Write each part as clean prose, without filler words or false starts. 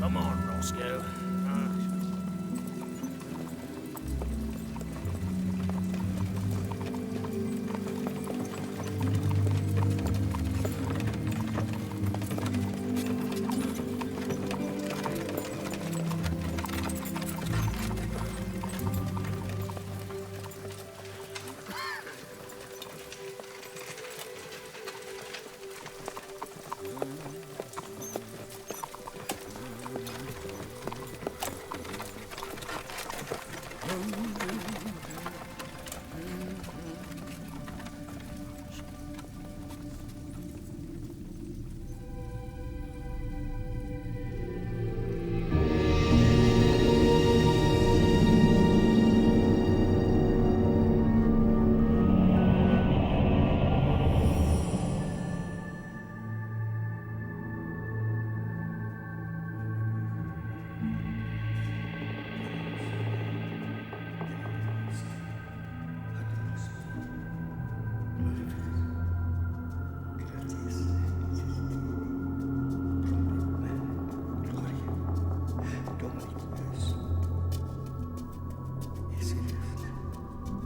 Come on, Roscoe.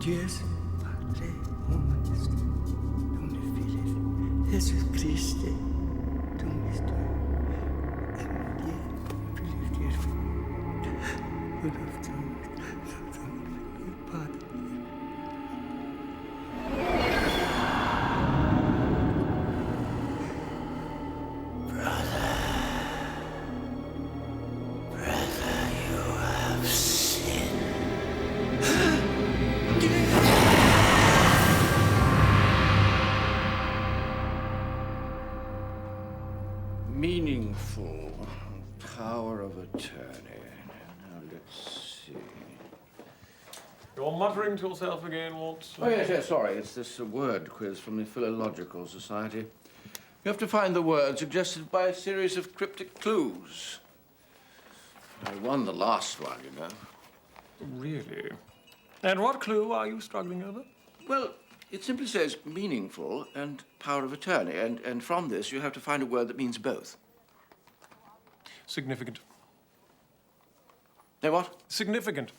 Dios Padre Nuestro, donde vives, Jesús Cristo, donde estoy. Meaningful power of attorney. Now, let's see. You're muttering to yourself again, Watson? Oh, yes, sorry. It's this word quiz from the Philological Society. You have to find the word suggested by a series of cryptic clues. I won the last one, you know. Really? And what clue are you struggling over? Well, it simply says meaningful and power of attorney, and from this you have to find a word that means both. Significant. Now what? Significant.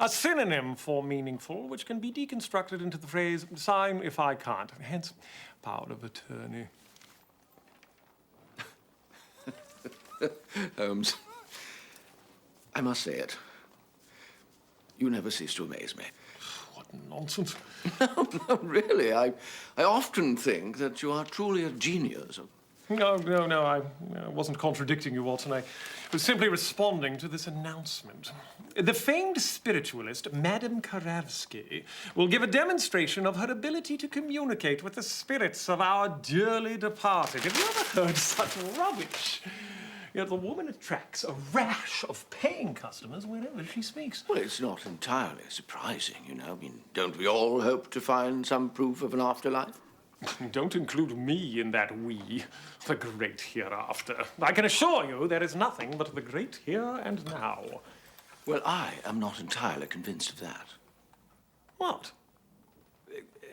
A synonym for meaningful, which can be deconstructed into the phrase, sign if I can't. Hence, power of attorney. Holmes, I must say it. You never cease to amaze me. What nonsense. No, really. I often think that you are truly a genius. No, I wasn't contradicting you, Watson. I was simply responding to this announcement. The famed spiritualist, Madame Karavsky, will give a demonstration of her ability to communicate with the spirits of our dearly departed. Have you ever heard such rubbish? Yet the woman attracts a rash of paying customers whenever she speaks. Well, it's not entirely surprising, you know. I mean, don't we all hope to find some proof of an afterlife? Don't include me in that we, the great hereafter. I can assure you there is nothing but the great here and now. Well, I am not entirely convinced of that. What?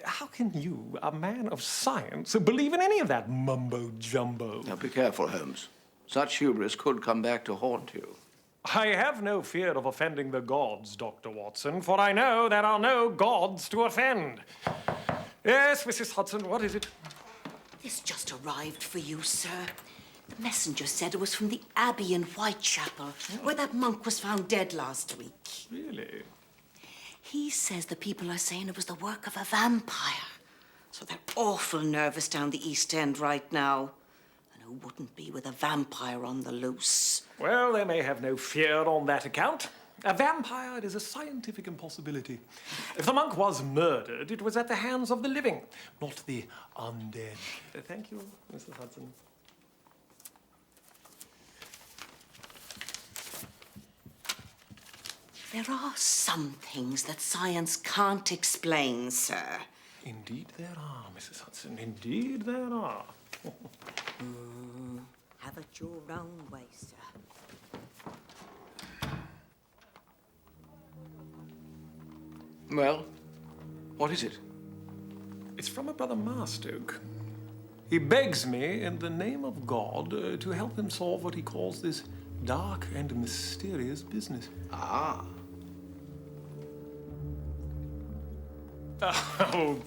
How can you, a man of science, believe in any of that mumbo-jumbo? Now, be careful, Holmes. Such hubris could come back to haunt you. I have no fear of offending the gods, Dr. Watson, for I know there are no gods to offend. Yes, Mrs. Hudson, what is it? This just arrived for you, sir. The messenger said it was from the Abbey in Whitechapel, where that monk was found dead last week. Really? He says the people are saying it was the work of a vampire. So they're awful nervous down the East End right now. And who wouldn't be with a vampire on the loose? Well, they may have no fear on that account. A vampire is a scientific impossibility. If the monk was murdered, it was at the hands of the living, not the undead. Thank you, Mrs. Hudson. There are some things that science can't explain, sir. Indeed there are, Mrs. Hudson. Indeed there are. Have it your own way, sir. Well, what is it? It's from a brother Marstoke. He begs me, in the name of God, to help him solve what he calls this dark and mysterious business. Ah. Oh,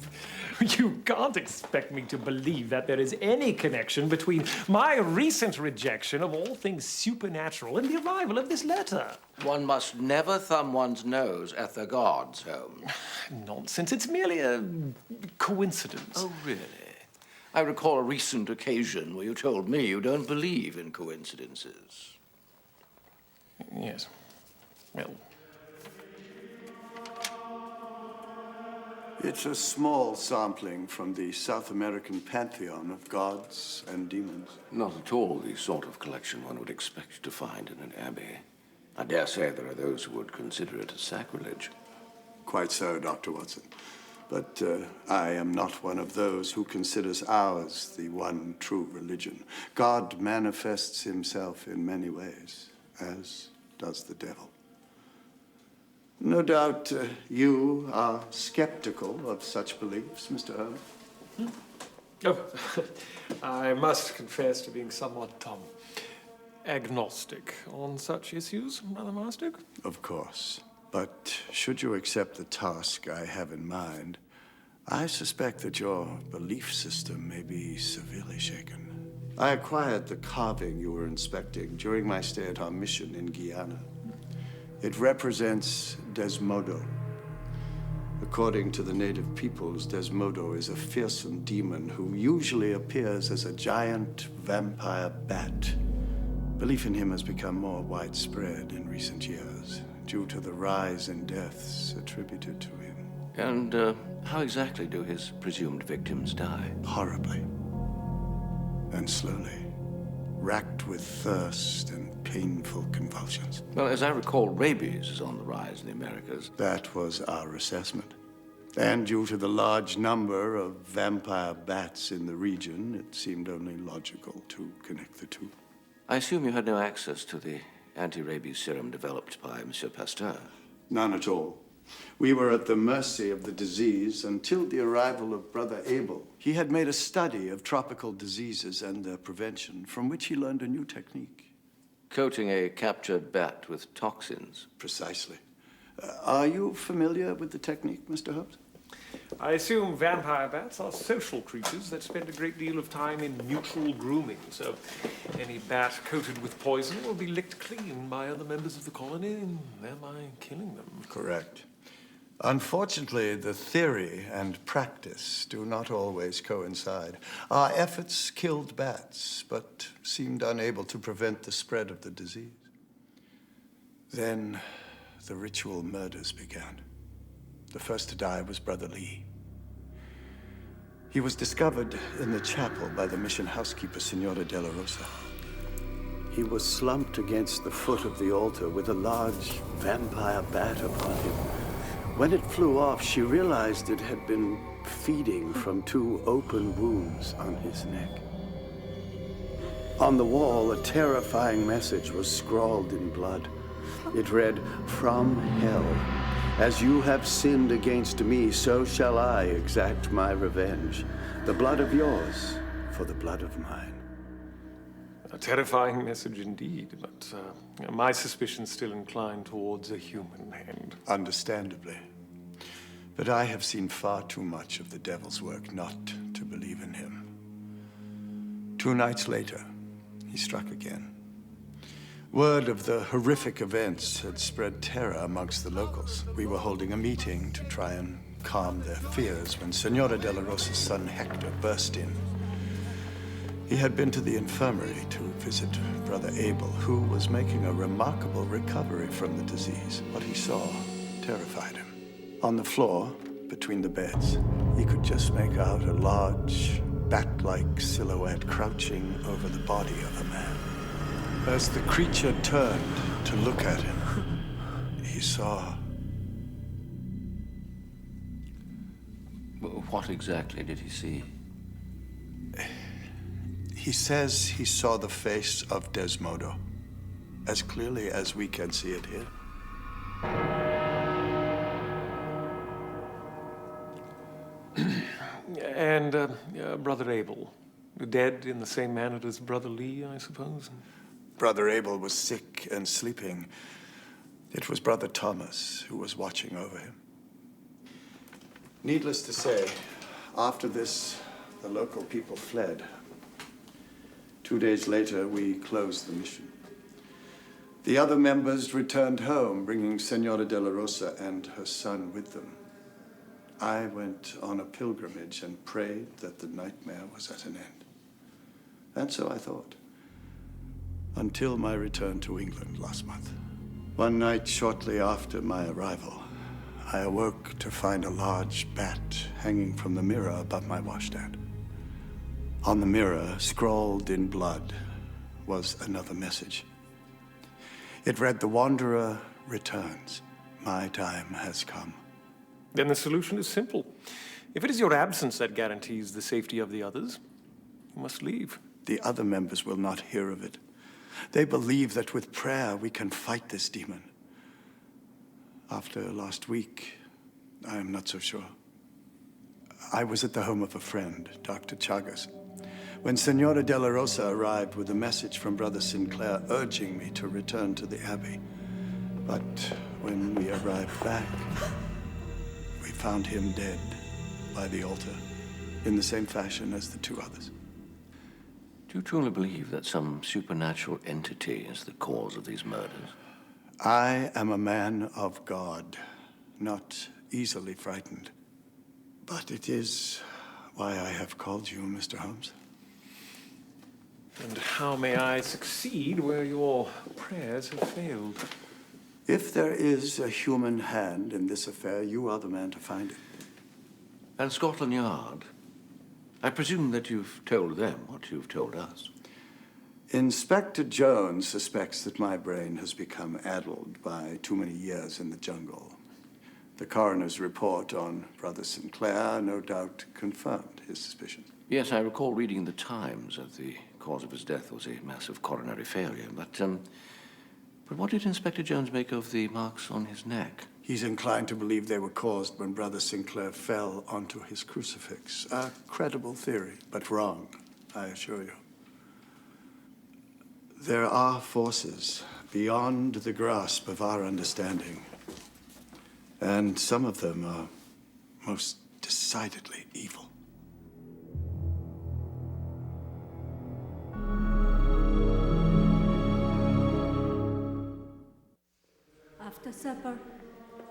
you can't expect me to believe that there is any connection between my recent rejection of all things supernatural and the arrival of this letter. One must never thumb one's nose at the gods, Holmes. Nonsense. It's merely a coincidence. Oh, really? I recall a recent occasion where you told me you don't believe in coincidences. Yes. Well, It's a small sampling from the South American pantheon of gods and demons. Not at all the sort of collection one would expect to find in an abbey. I dare say there are those who would consider it a sacrilege. Quite so, Dr. Watson. But I am not one of those who considers ours the one true religion. God manifests himself in many ways, as does the devil. No doubt you are skeptical of such beliefs, Mr. Holmes. oh, I must confess to being somewhat agnostic on such issues, Brother Marstoke. Of course. But should you accept the task I have in mind, I suspect that your belief system may be severely shaken. I acquired the carving you were inspecting during my stay at our mission in Guyana. It represents Desmodo. According to the native peoples, Desmodo is a fearsome demon who usually appears as a giant vampire bat. Belief in him has become more widespread in recent years due to the rise in deaths attributed to him. And how exactly do his presumed victims die? Horribly. And slowly. Racked with thirst and painful convulsions. Well, as I recall, rabies is on the rise in the Americas. That was our assessment. And due to the large number of vampire bats in the region, it seemed only logical to connect the two. I assume you had no access to the anti-rabies serum developed by Monsieur Pasteur. None at all. We were at the mercy of the disease until the arrival of Brother Abel. He had made a study of tropical diseases and their prevention, from which he learned a new technique. Coating a captured bat with toxins. Precisely. Are you familiar with the technique, Mr. Holmes? I assume vampire bats are social creatures that spend a great deal of time in mutual grooming, so any bat coated with poison will be licked clean by other members of the colony, thereby killing them. Correct. Unfortunately, the theory and practice do not always coincide. Our efforts killed bats, but seemed unable to prevent the spread of the disease. Then the ritual murders began. The first to die was Brother Lee. He was discovered in the chapel by the mission housekeeper, Senora de la Rosa. He was slumped against the foot of the altar with a large vampire bat upon him. When it flew off, she realized it had been feeding from two open wounds on his neck. On the wall, a terrifying message was scrawled in blood. It read, "From hell. As you have sinned against me, so shall I exact my revenge. The blood of yours for the blood of mine." A terrifying message indeed, but my suspicions still incline towards a human hand. Understandably. But I have seen far too much of the devil's work not to believe in him. 2 nights later, he struck again. Word of the horrific events had spread terror amongst the locals. We were holding a meeting to try and calm their fears when Senora de la Rosa's son Hector burst in. He had been to the infirmary to visit Brother Abel, who was making a remarkable recovery from the disease. What he saw terrified him. On the floor, between the beds, he could just make out a large, bat-like silhouette crouching over the body of a man. As the creature turned to look at him, he saw... What exactly did he see? He says he saw the face of Desmodo, as clearly as we can see it here. And Brother Abel, dead in the same manner as Brother Lee, I suppose? Brother Abel was sick and sleeping, it was Brother Thomas who was watching over him. Needless to say, after this, the local people fled. 2 days later, we closed the mission. The other members returned home, bringing Senora de la Rosa and her son with them. I went on a pilgrimage and prayed that the nightmare was at an end. And so I thought, until my return to England last month. One night shortly after my arrival, I awoke to find a large bat hanging from the mirror above my washstand. On the mirror, scrawled in blood, was another message. It read, "The Wanderer returns. My time has come." Then the solution is simple. If it is your absence that guarantees the safety of the others, you must leave. The other members will not hear of it. They believe that with prayer we can fight this demon. After last week, I am not so sure. I was at the home of a friend, Dr. Chagas, when Senora de la Rosa arrived with a message from Brother Sinclair urging me to return to the Abbey. But when we arrived back, we found him dead by the altar, in the same fashion as the 2 others. Do you truly believe that some supernatural entity is the cause of these murders? I am a man of God, not easily frightened. But it is why I have called you, Mr. Holmes. And how may I succeed where your prayers have failed? If there is a human hand in this affair, you are the man to find it. And Scotland Yard? I presume that you've told them what you've told us. Inspector Jones suspects that my brain has become addled by too many years in the jungle. The coroner's report on Brother Sinclair no doubt confirmed his suspicions. Yes, I recall reading in the Times that the cause of his death was a massive coronary failure. But what did Inspector Jones make of the marks on his neck? He's inclined to believe they were caused when Brother Sinclair fell onto his crucifix. A credible theory, but wrong, I assure you. There are forces beyond the grasp of our understanding, and some of them are most decidedly evil. After supper,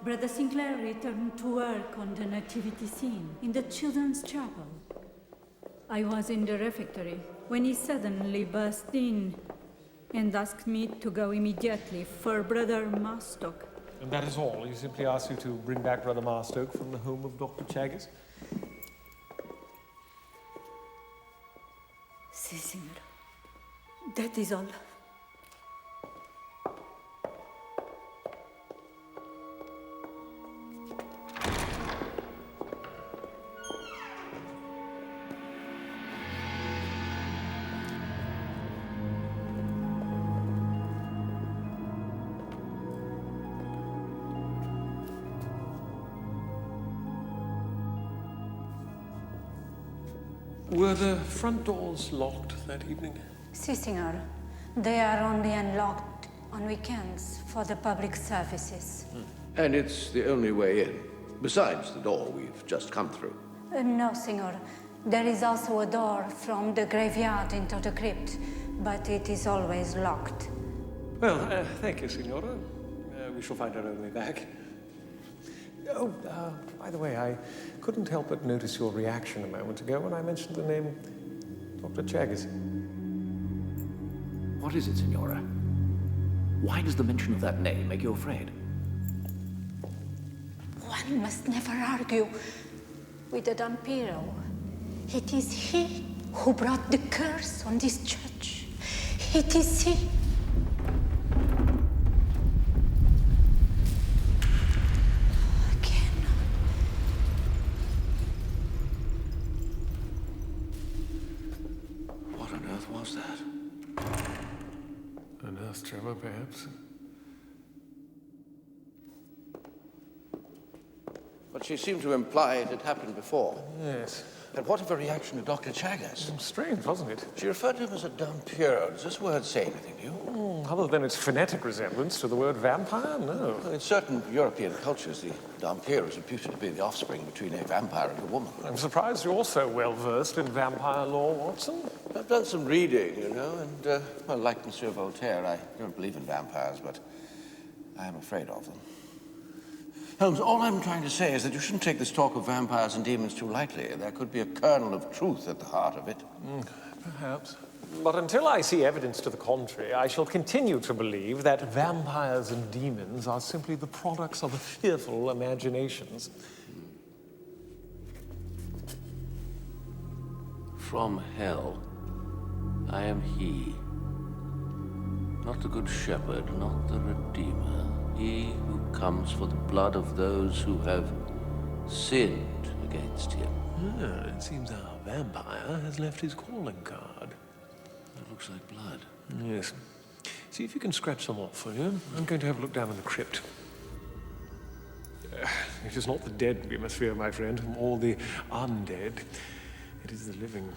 Brother Sinclair returned to work on the nativity scene in the children's chapel. I was in the refectory when he suddenly burst in and asked me to go immediately for Brother Marstock. And that is all? He simply asked you to bring back Brother Marstoke from the home of Dr. Chagas? Si, signor. That is all. Were the front doors locked that evening? Si, signor. They are only unlocked on weekends for the public services. And it's the only way in, besides the door we've just come through. No, signor. There is also a door from the graveyard into the crypt, but it is always locked. Well, thank you, Signora. We shall find our own way back. Oh, by the way, I couldn't help but notice your reaction a moment ago when I mentioned the name Dr. Chagas. What is it, Signora? Why does the mention of that name make you afraid? One must never argue with the Dampiro. It is he who brought the curse on this church. It is he. Again. What on earth was that? An earth tremor, perhaps? But she seemed to imply it had happened before. Yes. And what of a reaction to Dr. Chagas? Strange, wasn't it? She referred to him as a dampiro. Does this word say anything to you? Other than its phonetic resemblance to the word vampire, no. Well, in certain European cultures, the dampiro is reputed to be the offspring between a vampire and a woman. I'm surprised you're so well-versed in vampire lore, Watson. I've done some reading, you know, and, well, like Monsieur Voltaire, I don't believe in vampires, but I am afraid of them. Holmes, all I'm trying to say is that you shouldn't take this talk of vampires and demons too lightly. There could be a kernel of truth at the heart of it. Perhaps. But until I see evidence to the contrary, I shall continue to believe that vampires and demons are simply the products of fearful imaginations. From hell, I am he. Not the good shepherd, not the redeemer. He who comes for the blood of those who have sinned against him. It seems our vampire has left his calling card. It looks like blood. Yes. See if you can scratch some off, will you? I'm going to have a look down in the crypt. It is not the dead we must fear, my friend, or the undead. It is the living.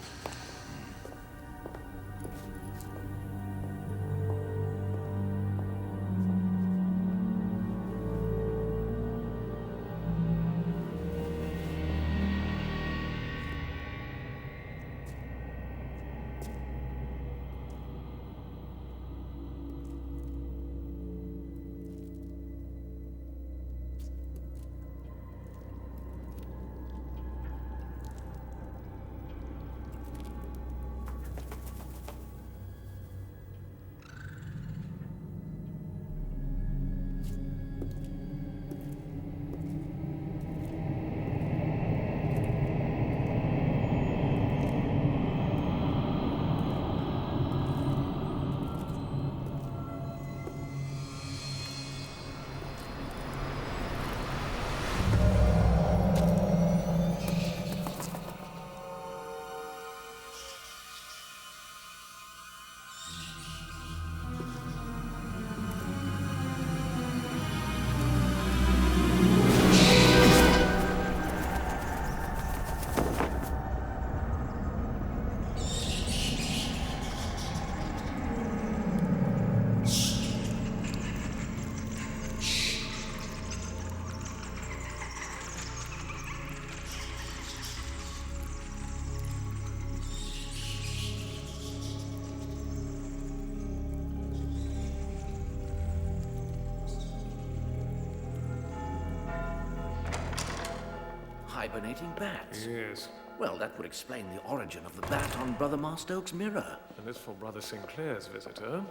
Hibernating bats. Yes. Well, that would explain the origin of the bat on Brother Marstoke's mirror. And as for Brother Sinclair's visitor,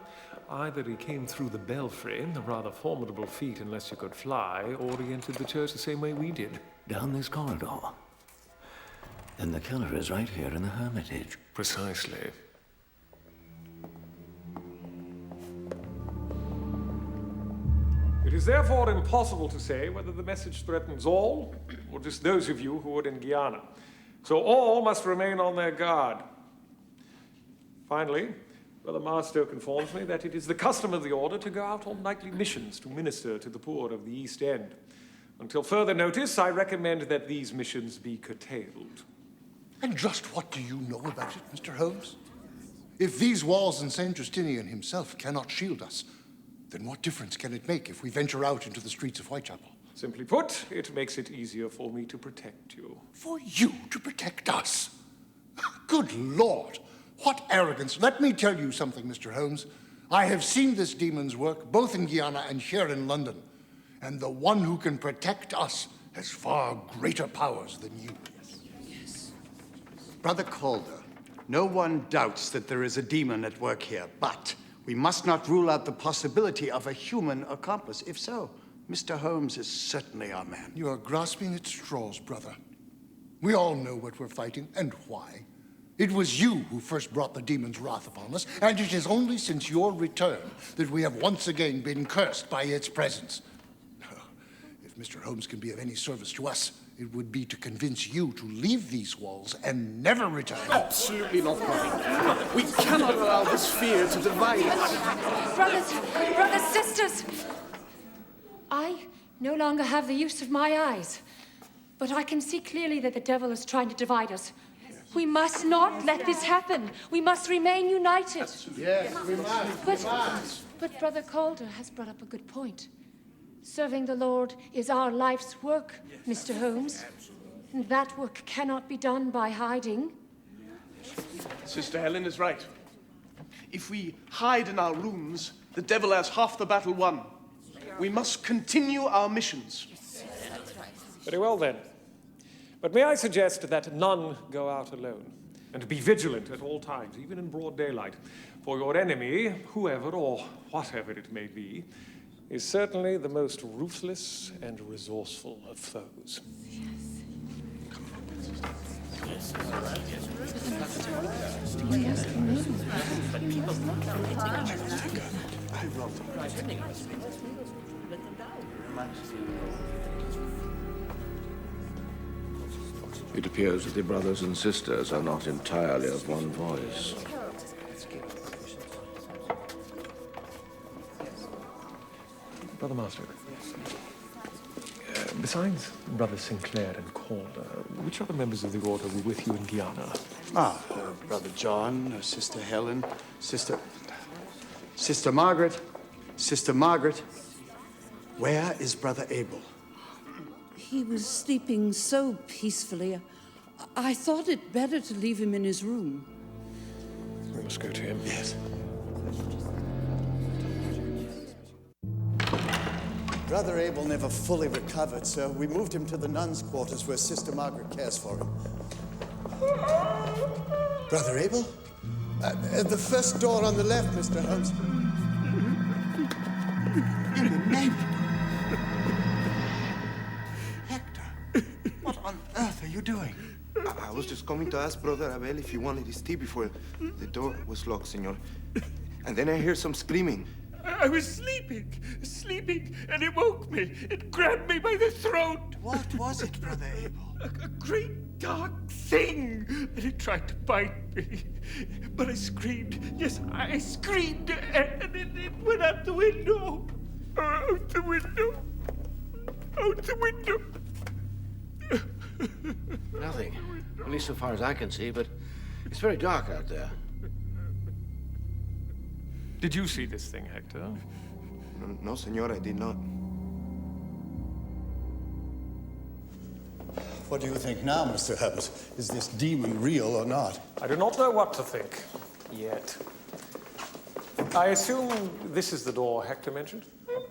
either he came through the belfry, a rather formidable feat unless you could fly, or he entered the church the same way we did. Down this corridor. And the killer is right here in the hermitage. Precisely. It is therefore impossible to say whether the message threatens all, or just those of you who are in Guyana. So all must remain on their guard. Finally, Brother Marstoke informs me that it is the custom of the order to go out on nightly missions to minister to the poor of the East End. Until further notice, I recommend that these missions be curtailed. And just what do you know about it, Mr. Holmes? If these walls and St. Justinian himself cannot shield us, then what difference can it make if we venture out into the streets of Whitechapel? Simply put, it makes it easier for me to protect you. For you to protect us? Good Lord! What arrogance! Let me tell you something, Mr. Holmes. I have seen this demon's work, both in Guyana and here in London. And the one who can protect us has far greater powers than you. Yes. Brother Calder, no one doubts that there is a demon at work here, but we must not rule out the possibility of a human accomplice. If so, Mr. Holmes is certainly our man. You are grasping at straws, brother. We all know what we're fighting and why. It was you who first brought the demon's wrath upon us, and it is only since your return that we have once again been cursed by its presence. If Mr. Holmes can be of any service to us, it would be to convince you to leave these walls and never return. Absolutely not, brother. We cannot allow this fear to divide us. Brothers, sisters! I no longer have the use of my eyes, but I can see clearly that the devil is trying to divide us. We must not let this happen. We must remain united. Yes, we must. But Brother Calder has brought up a good point. Serving the Lord is our life's work, Mr. Holmes. And that work cannot be done by hiding. Sister Helen is right. If we hide in our rooms, the devil has half the battle won. We must continue our missions. Very well, then. But may I suggest that none go out alone, and be vigilant at all times, even in broad daylight, for your enemy, whoever or whatever it may be, is certainly the most ruthless and resourceful of foes. It appears that the brothers and sisters are not entirely of one voice. Brother Master, besides Brother Sinclair and Calder, which other members of the order were with you in Guyana? Brother John, Sister Helen, Sister Margaret. Sister Margaret, where is Brother Abel? He was sleeping so peacefully. I thought it better to leave him in his room. We must go to him. Yes. Brother Abel never fully recovered, so we moved him to the nuns' quarters where Sister Margaret cares for him. Brother Abel? The first door on the left, Mr. Holmes. In the name... Hector, what on earth are you doing? I was just coming to ask Brother Abel if he wanted his tea before the door was locked, senor. And then I hear some screaming. I was sleeping, and it woke me. It grabbed me by the throat. What was it, Brother Abel? A great dark thing, and it tried to bite me. But I screamed. Yes, I screamed, and it went out the window. Out the window. Out the window. Nothing. At least so far as I can see, but it's very dark out there. Did you see this thing, Hector? No, senor, I did not. What do you think now, Mr. Holmes? Is this demon real or not? I do not know what to think, yet. I assume this is the door Hector mentioned?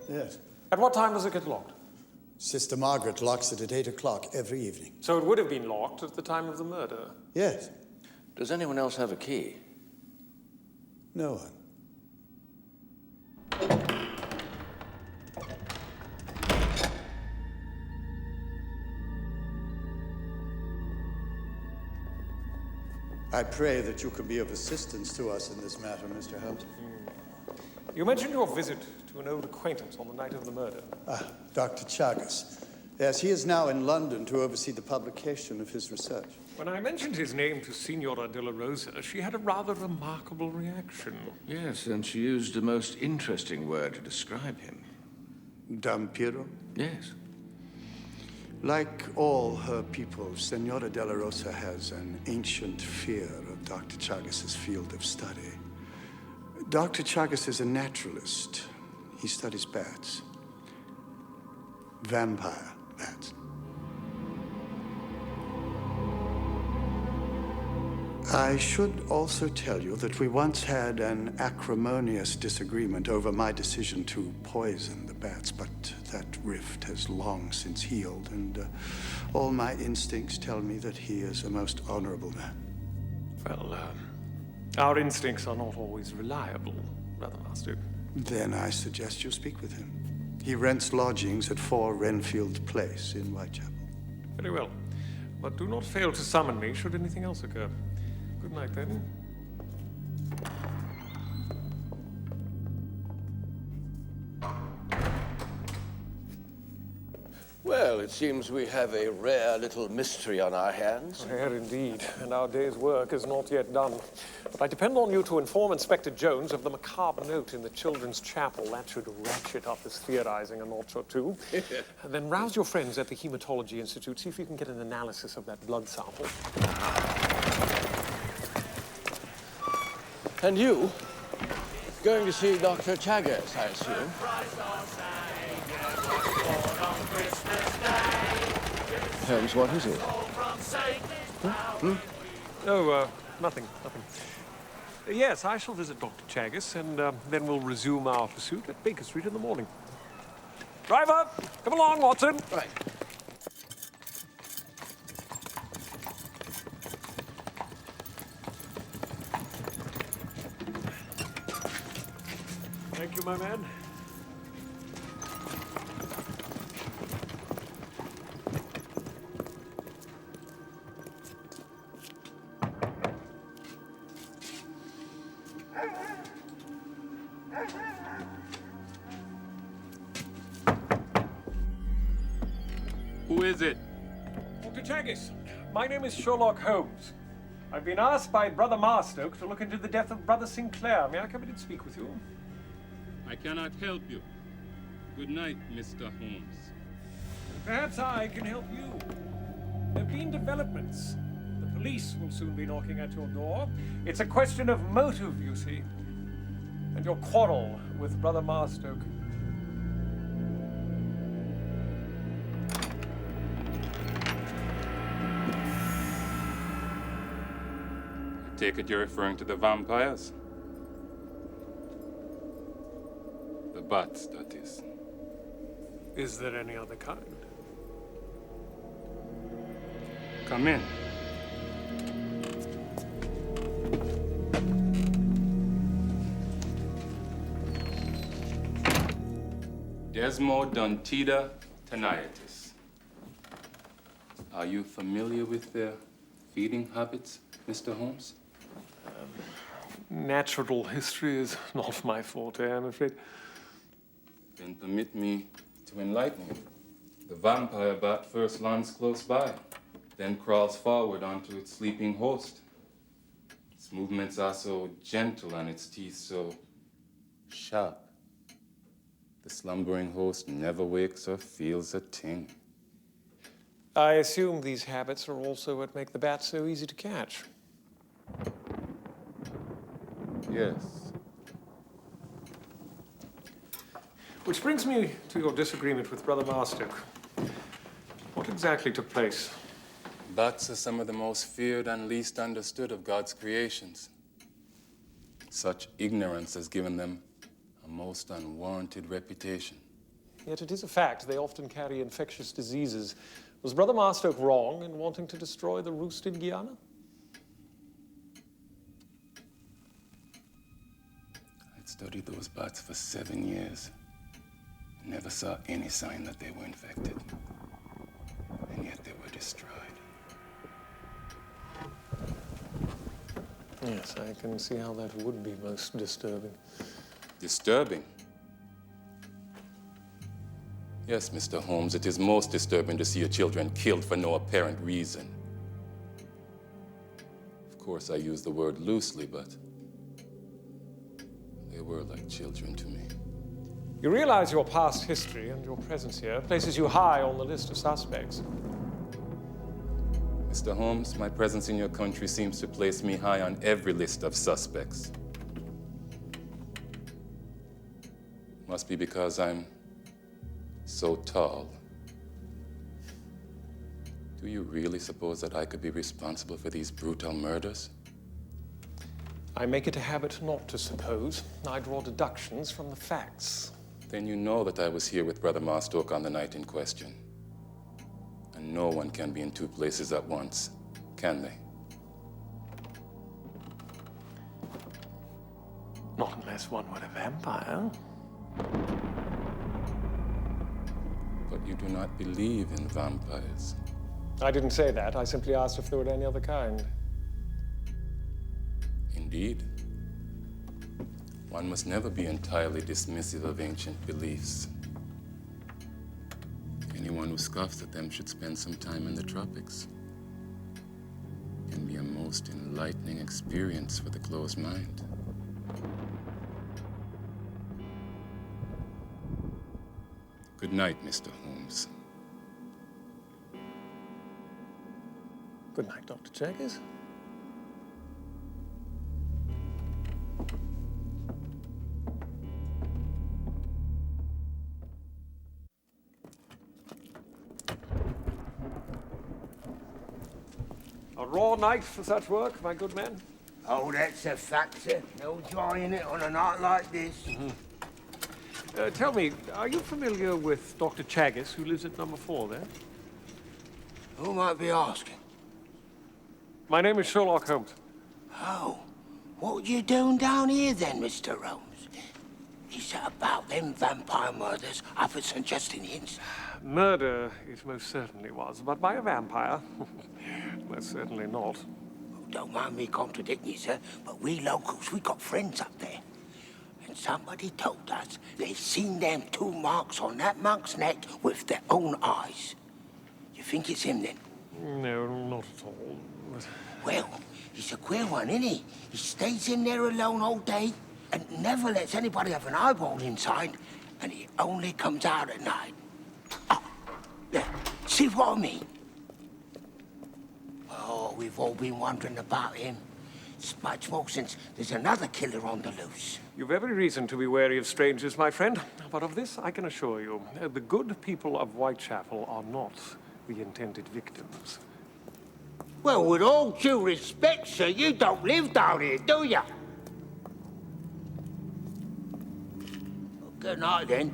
Yes. At what time does it get locked? Sister Margaret locks it at 8 o'clock every evening. So it would have been locked at the time of the murder? Yes. Does anyone else have a key? No one. I pray that you can be of assistance to us in this matter, Mr. Holmes. You mentioned your visit to an old acquaintance on the night of the murder. Dr. Chagas. Yes, he is now in London to oversee the publication of his research. When I mentioned his name to Signora de la Rosa, she had a rather remarkable reaction. Yes, and she used a most interesting word to describe him. Dampiro? Yes. Like all her people, Senora de la Rosa has an ancient fear of Dr. Chagas's field of study. Dr. Chagas is a naturalist. He studies bats. Vampire bats. I should also tell you that we once had an acrimonious disagreement over my decision to poison the bats, but that rift has long since healed, and all my instincts tell me that he is a most honorable man. Well, our instincts are not always reliable, Brother Master. Then I suggest you speak with him. He rents lodgings at 4 Renfield Place in Whitechapel. Very well. But do not fail to summon me should anything else occur. Good night, then. Well, it seems we have a rare little mystery on our hands. Rare indeed, and our day's work is not yet done. But I depend on you to inform Inspector Jones of the macabre note in the children's chapel. That should ratchet up his theorizing a notch or two. And then rouse your friends at the Hematology Institute. See if you can get an analysis of that blood sample. And you? Going to see Dr. Chaggers, I assume? Holmes, what is it? Oh, nothing. Yes, I shall visit Dr. Chaggers, and then we'll resume our pursuit at Baker Street in the morning. Driver, come along, Watson. Right. Thank you, my man. Who is it? Dr. Chaggers, my name is Sherlock Holmes. I've been asked by Brother Marstoke to look into the death of Brother Sinclair. May I come in and speak with you? I cannot help you. Good night, Mr. Holmes. Perhaps I can help you. There have been developments. The police will soon be knocking at your door. It's a question of motive, you see. And your quarrel with Brother Marstoke. I take it you're referring to the vampires? The bats, that is. Is there any other kind? Come in. Desmodontida tenacitus. Are you familiar with their feeding habits, Mr. Holmes? Natural history is not my forte, I'm afraid. Then permit me to enlighten you. The vampire bat first lands close by, then crawls forward onto its sleeping host. Its movements are so gentle and its teeth so sharp. The slumbering host never wakes or feels a thing. I assume these habits are also what make the bat so easy to catch. Yes. Which brings me to your disagreement with Brother Marstoke. What exactly took place? Bats are some of the most feared and least understood of God's creations. Such ignorance has given them a most unwarranted reputation. Yet it is a fact they often carry infectious diseases. Was Brother Marstoke wrong in wanting to destroy the roost in Guyana? I'd studied those bats for 7 years. Never saw any sign that they were infected. And yet they were destroyed. Yes, I can see how that would be most disturbing. Disturbing? Yes, Mr. Holmes, it is most disturbing to see your children killed for no apparent reason. Of course, I use the word loosely, but they were like children to me. You realize your past history and your presence here places you high on the list of suspects. Mr. Holmes, my presence in your country seems to place me high on every list of suspects. Must be because I'm so tall. Do you really suppose that I could be responsible for these brutal murders? I make it a habit not to suppose. I draw deductions from the facts. Then you know that I was here with Brother Marstoke on the night in question. And no one can be in two places at once, can they? Not unless one were a vampire. But you do not believe in vampires. I didn't say that. I simply asked if there were any other kind. Indeed. One must never be entirely dismissive of ancient beliefs. Anyone who scoffs at them should spend some time in the tropics and be a most most enlightening experience for the closed mind. Good night, Mr. Holmes. Good night, Dr. Jaggers. A raw night for such work, my good man. Oh, that's a fact, sir. No joy in it on a night like this. Tell me, are you familiar with Dr. Chaggis, who lives at number 4 there? Who might be asking? My name is Sherlock Holmes. Oh, what you doing down here then, Mr. Holmes? Is it about them vampire murders up at St. Justinian's? Murder it most certainly was, but by a vampire, most certainly not. Don't mind me contradicting you, sir, but we locals, we got friends up there. And somebody told us they've seen them 2 marks on that monk's neck with their own eyes. You think it's him, then? No, not at all. Well, he's a queer one, isn't he? He stays in there alone all day and never lets anybody have an eyeball inside, and he only comes out at night. Oh, there. See what I mean? Oh, we've all been wondering about him. It's much more since there's another killer on the loose. You've every reason to be wary of strangers, my friend. But of this I can assure you, the good people of Whitechapel are not the intended victims. Well, with all due respect, sir, you don't live down here, do you? Well, good night, then.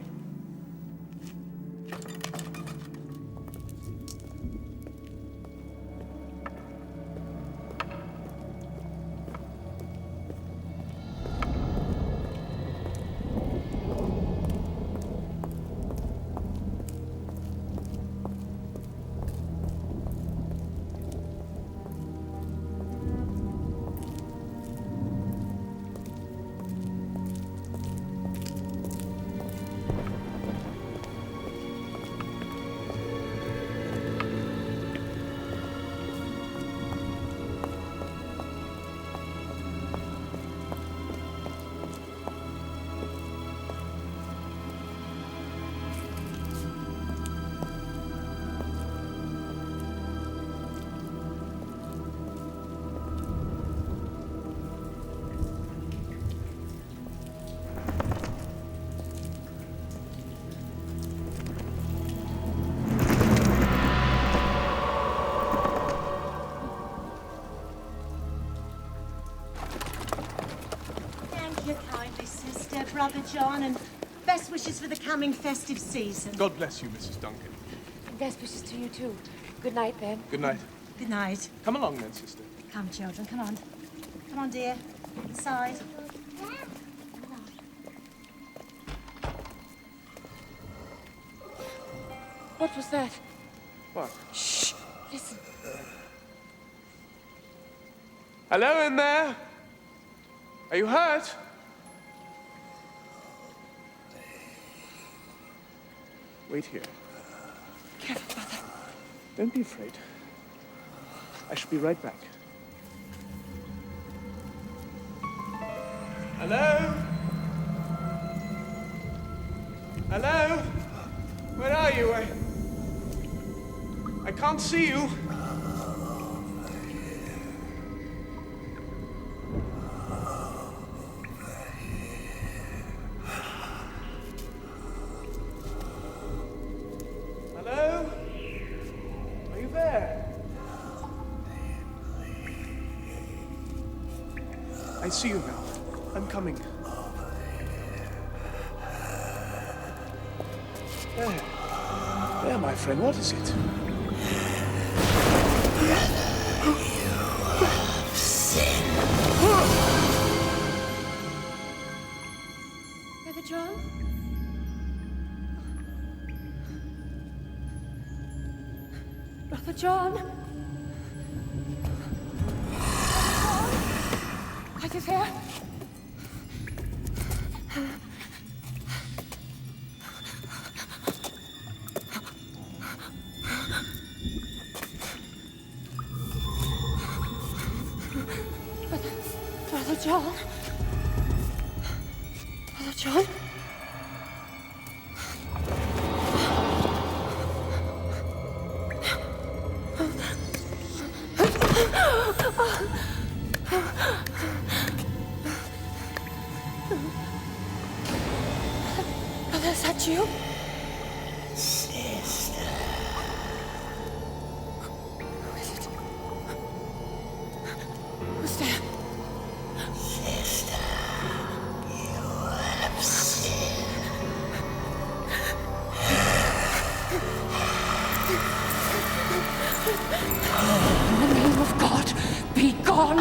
Brother John, and best wishes for the coming festive season. God bless you, Mrs. Duncan. Best wishes to you, too. Good night, then. Good night. Good night. Come along, then, sister. Come, children, come on. Come on, dear. Inside. What was that? What? Shh! Listen. Hello in there? Are you hurt? Wait here. Careful, brother. Don't be afraid. I shall be right back. Hello? Hello? Where are you? I can't see you. Hello? Are you there? I see you now. I'm coming. There. There, my friend. What is it? Brother John? Brother John? Are you there? John? Brother John? Brother, is that you? Sister. Who is it? Who's there? Sister, you have sinned. In the name of God, be gone!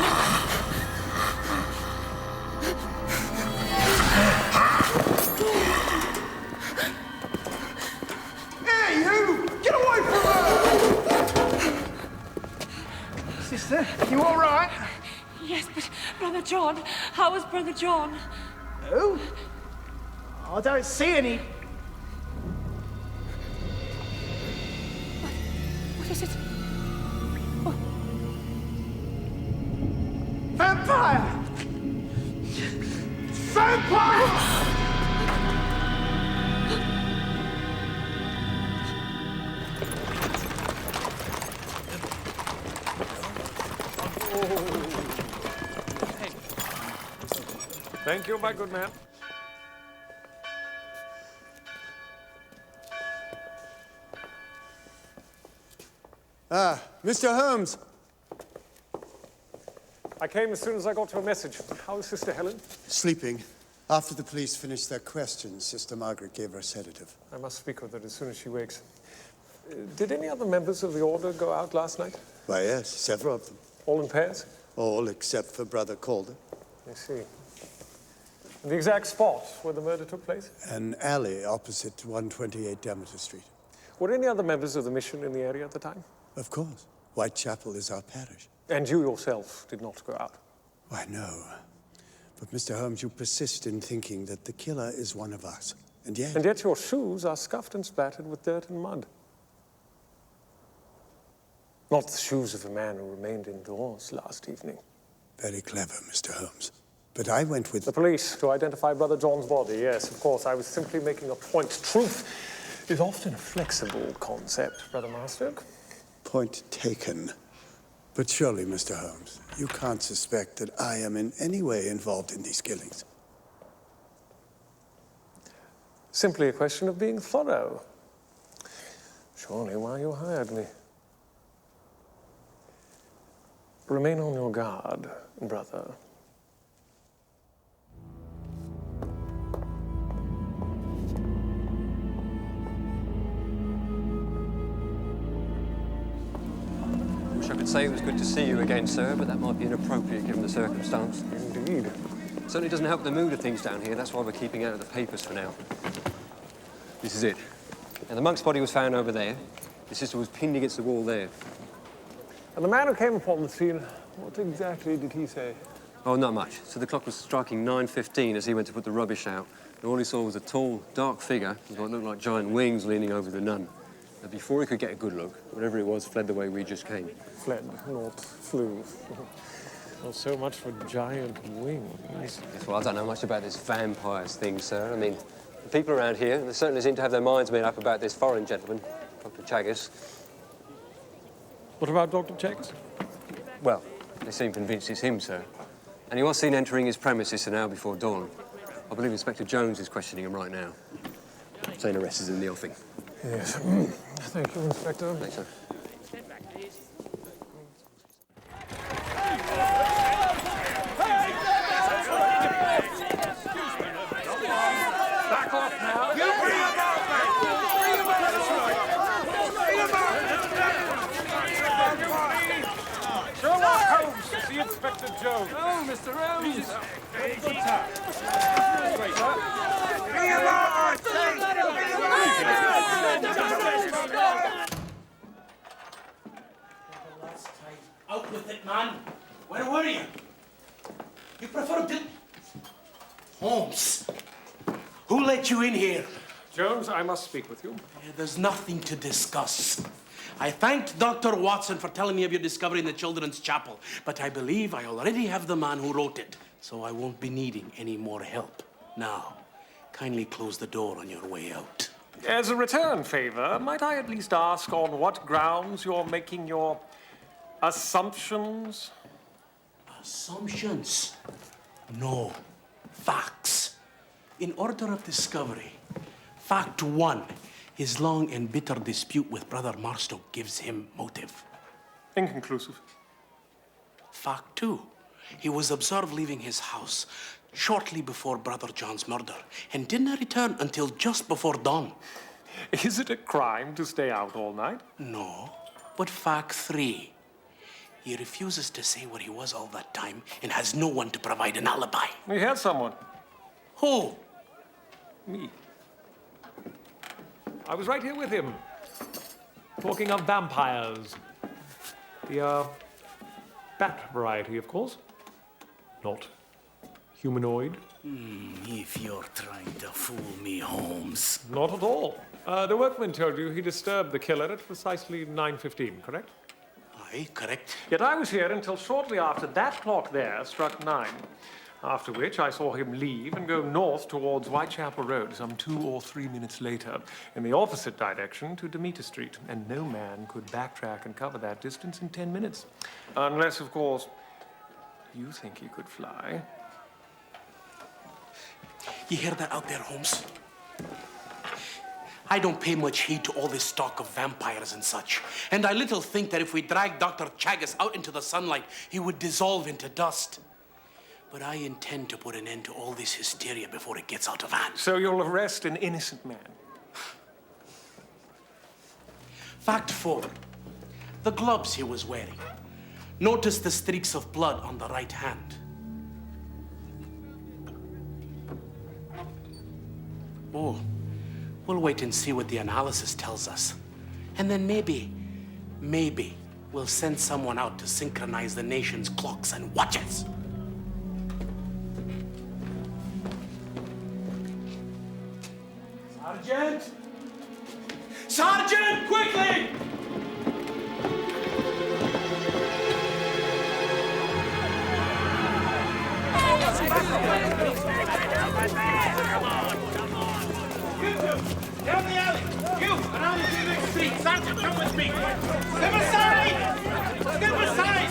Hey, you! Get away from her! Sister, you all right? Yes, but Brother John, how is Brother John? Who? I don't see any. What is it? Vampire! Vampire! Thank you, my good man. Ah, Mr. Holmes. I came as soon as I got your message. How is Sister Helen? Sleeping. After the police finished their questions, Sister Margaret gave her a sedative. I must speak with her as soon as she wakes. Did any other members of the Order go out last night? Why, yes, several of them. All in pairs? All except for Brother Calder. I see. And the exact spot where the murder took place? An alley opposite 128 Demeter Street. Were any other members of the mission in the area at the time? Of course. Whitechapel is our parish. And you yourself did not go out? Why, no. But, Mr. Holmes, you persist in thinking that the killer is one of us. And yet... And yet your shoes are scuffed and splattered with dirt and mud. Not the shoes of a man who remained indoors last evening. Very clever, Mr. Holmes. But I went with... The police to identify Brother John's body, yes, of course. I was simply making a point. Truth is often a flexible concept, Brother Marstok. Point taken. But surely, Mr. Holmes, you can't suspect that I am in any way involved in these killings. Simply a question of being thorough. Surely why you hired me. Remain on your guard, brother. Wish I could say it was good to see you again, sir, but that might be inappropriate given the circumstance. Indeed. Certainly doesn't help the mood of things down here. That's why we're keeping out of the papers for now. This is it. Now, the monk's body was found over there. His sister was pinned against the wall there. And the man who came upon the scene, what exactly did he say? Oh, not much. So the clock was striking 9:15 as he went to put the rubbish out. And all he saw was a tall, dark figure with what looked like giant wings leaning over the nun. And before he could get a good look, whatever it was fled the way we just came. Fled, not flew. Not so much for giant wings. Yes, well, I don't know much about this vampires thing, sir. I mean, the people around here, they certainly seem to have their minds made up about this foreign gentleman, Dr. Chaggis. What about Dr. Chaggis? Well, they seem convinced it's him, sir. And he was seen entering his premises an hour before dawn. I believe Inspector Jones is questioning him right now. Saying arrest is in the offing. Yes. Thank you, Inspector. Thanks, sir. Back off now. You bring him out, man! Bring him out! Bring him out! Sherlock Holmes to see Inspector Jones. Oh, Mr. Holmes! Have a good time. Bring him out, I say! Out with it, man. Where were you? You prefer to... Holmes, who let you in here? Jones, I must speak with you. There's nothing to discuss. I thanked Dr. Watson for telling me of your discovery in the children's chapel, but I believe I already have the man who wrote it. so I won't be needing any more help. Now, kindly close the door on your way out. As a return favor, might I at least ask on what grounds you're making your assumptions? Assumptions? No, facts. In order of discovery, fact 1, his long and bitter dispute with Brother Marstoke gives him motive. Inconclusive. Fact 2, he was observed leaving his house shortly before Brother John's murder and didn't return until just before dawn. Is it a crime to stay out all night? No, but fact 3, he refuses to say where he was all that time and has no one to provide an alibi. We had someone. Who? Me. I was right here with him, talking of vampires. The, bat variety, of course. Not humanoid. If you're trying to fool me, Holmes. Not at all. The workman told you he disturbed the killer at precisely 9:15, correct? Aye, correct. Yet I was here until shortly after that clock there struck 9. After which I saw him leave and go north towards Whitechapel Road some 2 or 3 minutes later, in the opposite direction to Demeter Street, and no man could backtrack and cover that distance in 10 minutes. Unless, of course, you think he could fly. You hear that out there, Holmes? I don't pay much heed to all this talk of vampires and such, and I little think that if we dragged Dr. Chagas out into the sunlight, he would dissolve into dust. But I intend to put an end to all this hysteria before it gets out of hand. So you'll arrest an innocent man? Fact 4. The gloves he was wearing. Notice the streaks of blood on the right hand. Oh, we'll wait and see what the analysis tells us. And then maybe we'll send someone out to synchronize the nation's clocks and watches. Sergeant! Sergeant, quickly! Down the alley! You! Around to the next street! Santos, come with me! Step aside! Step aside!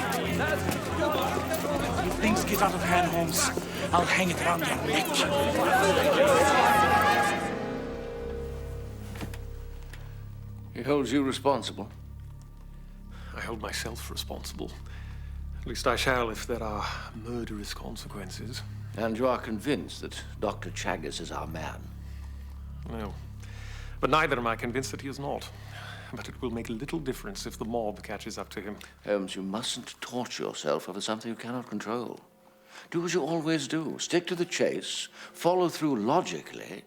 If things get out of hand, Holmes, I'll hang it around your neck. He holds you responsible. I hold myself responsible. At least I shall if there are murderous consequences. And you are convinced that Dr. Chagas is our man? No. But neither am I convinced that he is not. But it will make little difference if the mob catches up to him. Holmes, you mustn't torture yourself over something you cannot control. Do as you always do. Stick to the chase, follow through logically,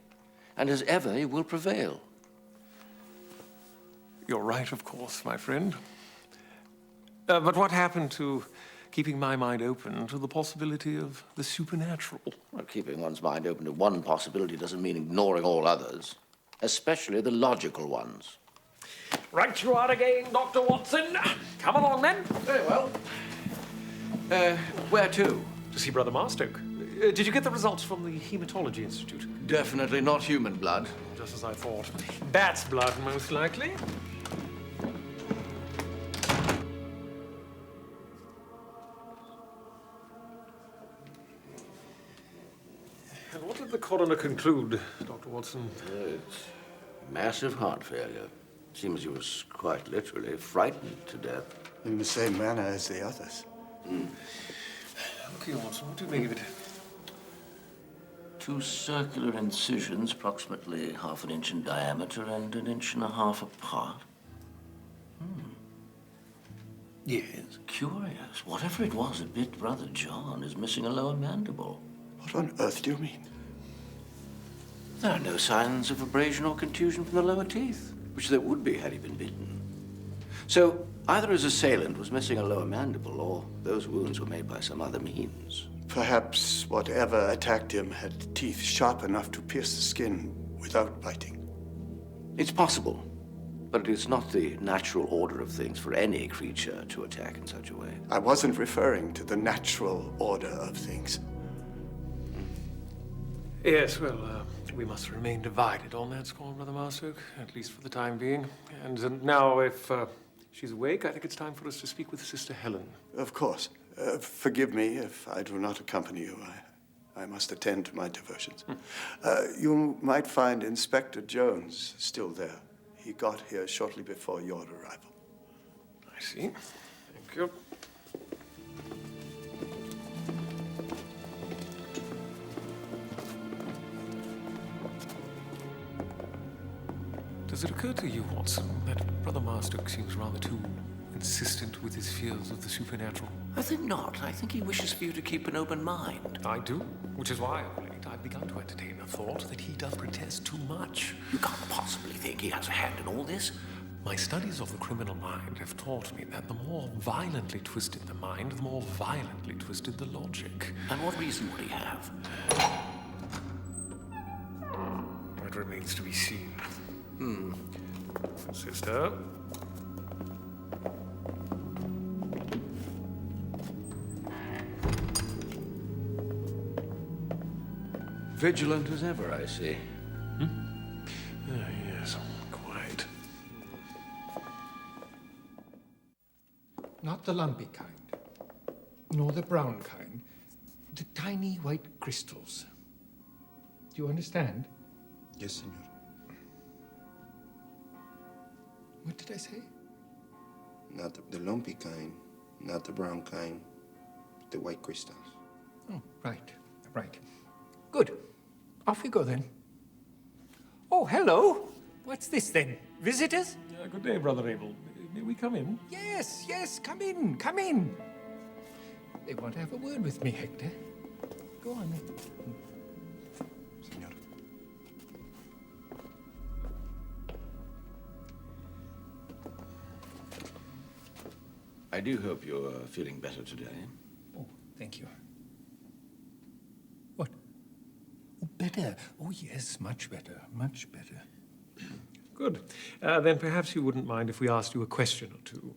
and as ever, you will prevail. You're right, of course, my friend. But what happened to keeping my mind open to the possibility of the supernatural? Well, keeping one's mind open to one possibility doesn't mean ignoring all others, especially the logical ones. Right you are again, Dr. Watson. Come along, then. Very well. Where to? To see Brother Marstoke. Did you get the results from the Hematology Institute? Definitely not human blood. Just as I thought. Bat's blood, most likely. And what did the coroner conclude, Dr. Watson? It's massive heart failure. Seems he was quite literally frightened to death. In the same manner as the others. Look here, Watson, what do you make of it? 2 circular incisions, approximately ½ an inch in diameter and 1.5 inches apart. Yes. Curious. Whatever it was that bit Brother John is missing a lower mandible. What on earth do you mean? There are no signs of abrasion or contusion from the lower teeth, which there would be had he been bitten. So, either his assailant was missing a lower mandible, or those wounds were made by some other means. Perhaps whatever attacked him had teeth sharp enough to pierce the skin without biting. It's possible, but it is not the natural order of things for any creature to attack in such a way. I wasn't referring to the natural order of things. Yes, well, we must remain divided on that score, Brother Marstoke, at least for the time being. And now, if she's awake, I think it's time for us to speak with Sister Helen. Of course. Forgive me if I do not accompany you. I must attend to my devotions. You might find Inspector Jones still there. He got here shortly before your arrival. I see. Thank you. Does it occur to you, Watson, that Brother Marstoke seems rather too insistent with his fears of the supernatural? I think not. I think he wishes for you to keep an open mind. I do, which is why of late I've begun to entertain the thought that he does protest too much. You can't possibly think he has a hand in all this. My studies of the criminal mind have taught me that the more violently twisted the mind, the more violently twisted the logic. And what reason would he have? It remains to be seen. Sister? Vigilant as ever, I see. Yes, quite. Not the lumpy kind, nor the brown kind. The tiny white crystals. Do you understand? Yes, senor. What did I say? Not the lumpy kind, not the brown kind, the white crystals. Oh, right. Good. Off we go then. Oh, hello. What's this then? Visitors? Good day, Brother Abel. May we come in? Yes, come in. They want to have a word with me, Hector. Go on then. Senor. I do hope you're feeling better today. Oh, thank you. What? Oh, better. Oh, yes, much better. Good. Then perhaps you wouldn't mind if we asked you a question or two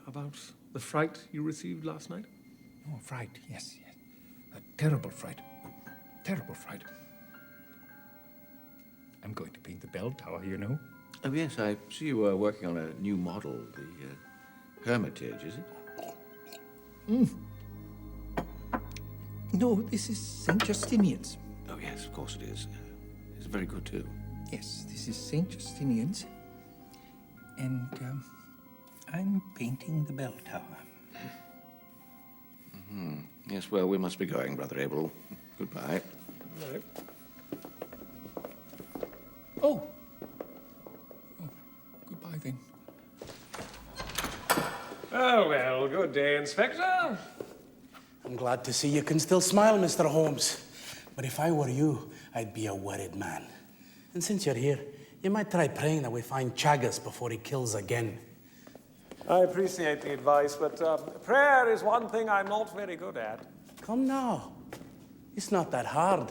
about the fright you received last night? Oh, fright, yes. A terrible fright. I'm going to paint the bell tower, you know. Oh, yes, I see you were working on a new model, the Hermitage, is it? No, this is St. Justinian's. Oh, yes, of course it is. It's very good, too. Yes, this is St. Justinian's. And I'm painting the bell tower. Yes, well, we must be going, Brother Abel. Goodbye. No. Oh, goodbye then. Oh, well, good day, Inspector. I'm glad to see you can still smile, Mr. Holmes. But if I were you, I'd be a worried man. And since you're here, you might try praying that we find Chagas before he kills again. I appreciate the advice, but prayer is one thing I'm not very good at. Come now. It's not that hard.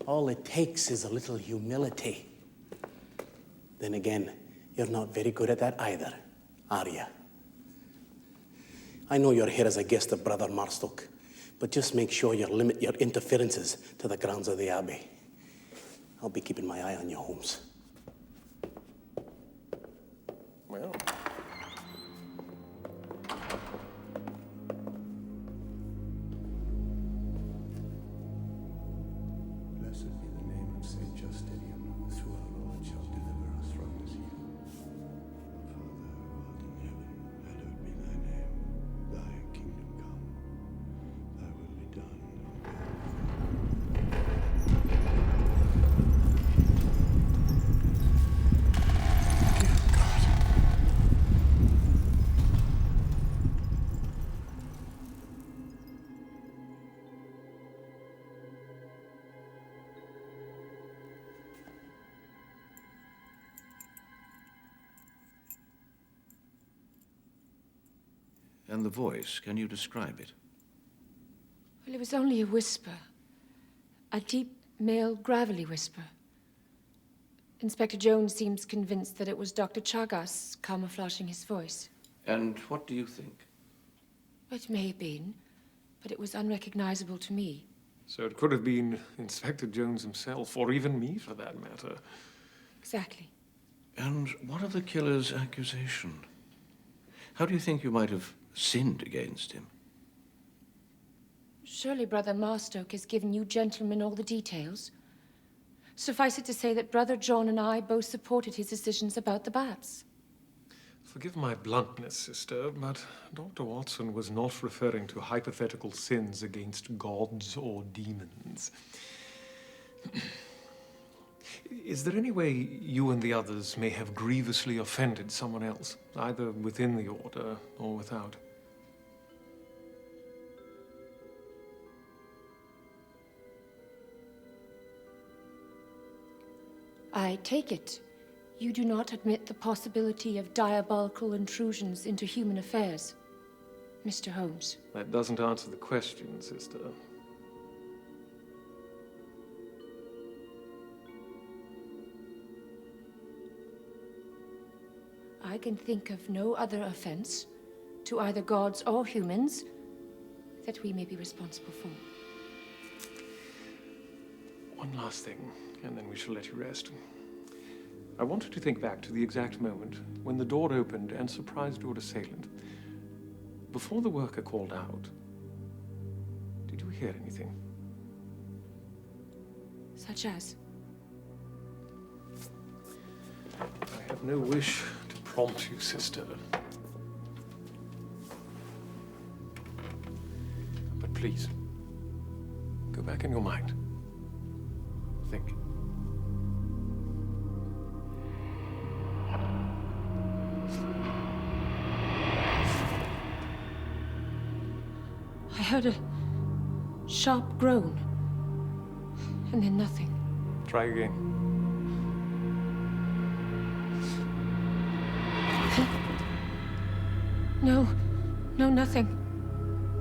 All it takes is a little humility. Then again, you're not very good at that either, are you? I know you're here as a guest of Brother Marstoke, but just make sure you limit your interferences to the grounds of the Abbey. I'll be keeping my eye on you, Holmes. Well... Blessed be the name of St. Justinian, who through our Lord shall deliver us from this evil. Father, who art in heaven, hallowed be thy name. Thy kingdom come, thy will be done on And the voice, can you describe it? Well, it was only a whisper. A deep, male, gravelly whisper. Inspector Jones seems convinced that it was Dr. Chagas camouflaging his voice. And what do you think? It may have been, but it was unrecognizable to me. So it could have been Inspector Jones himself, or even me, for that matter. Exactly. And what of the killer's accusation? How do you think you might have sinned against him? Surely Brother Marstoke has given you gentlemen all the details. Suffice it to say that Brother John and I both supported his decisions about the bats. Forgive my bluntness, sister, but Dr. Watson was not referring to hypothetical sins against gods or demons. Is there any way you and the others may have grievously offended someone else, either within the order or without? I take it you do not admit the possibility of diabolical intrusions into human affairs, Mr. Holmes. That doesn't answer the question, sister. I can think of no other offense to either gods or humans that we may be responsible for. One last thing, and then we shall let you rest. I want you to think back to the exact moment when the door opened and surprised your assailant. Before the worker called out, did you hear anything? Such as? I have no wish to prompt you, sister. But please, go back in your mind. Think. I heard a sharp groan, and then nothing. Try again. No, nothing.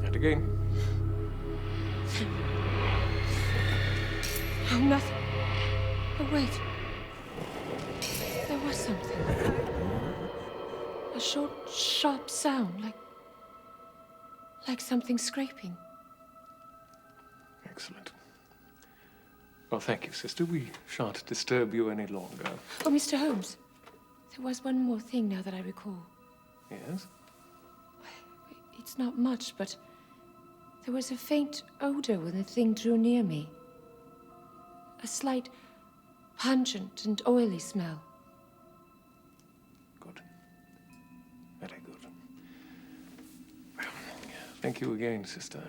And again. No, nothing. Oh, wait. There was something. A short, sharp sound, like something scraping. Excellent. Well, thank you, sister. We shan't disturb you any longer. Oh, Mr. Holmes, there was one more thing now that I recall. Yes? It's not much, but there was a faint odor when the thing drew near me. A slight, pungent and oily smell. Good. Very good. Thank you again, sister.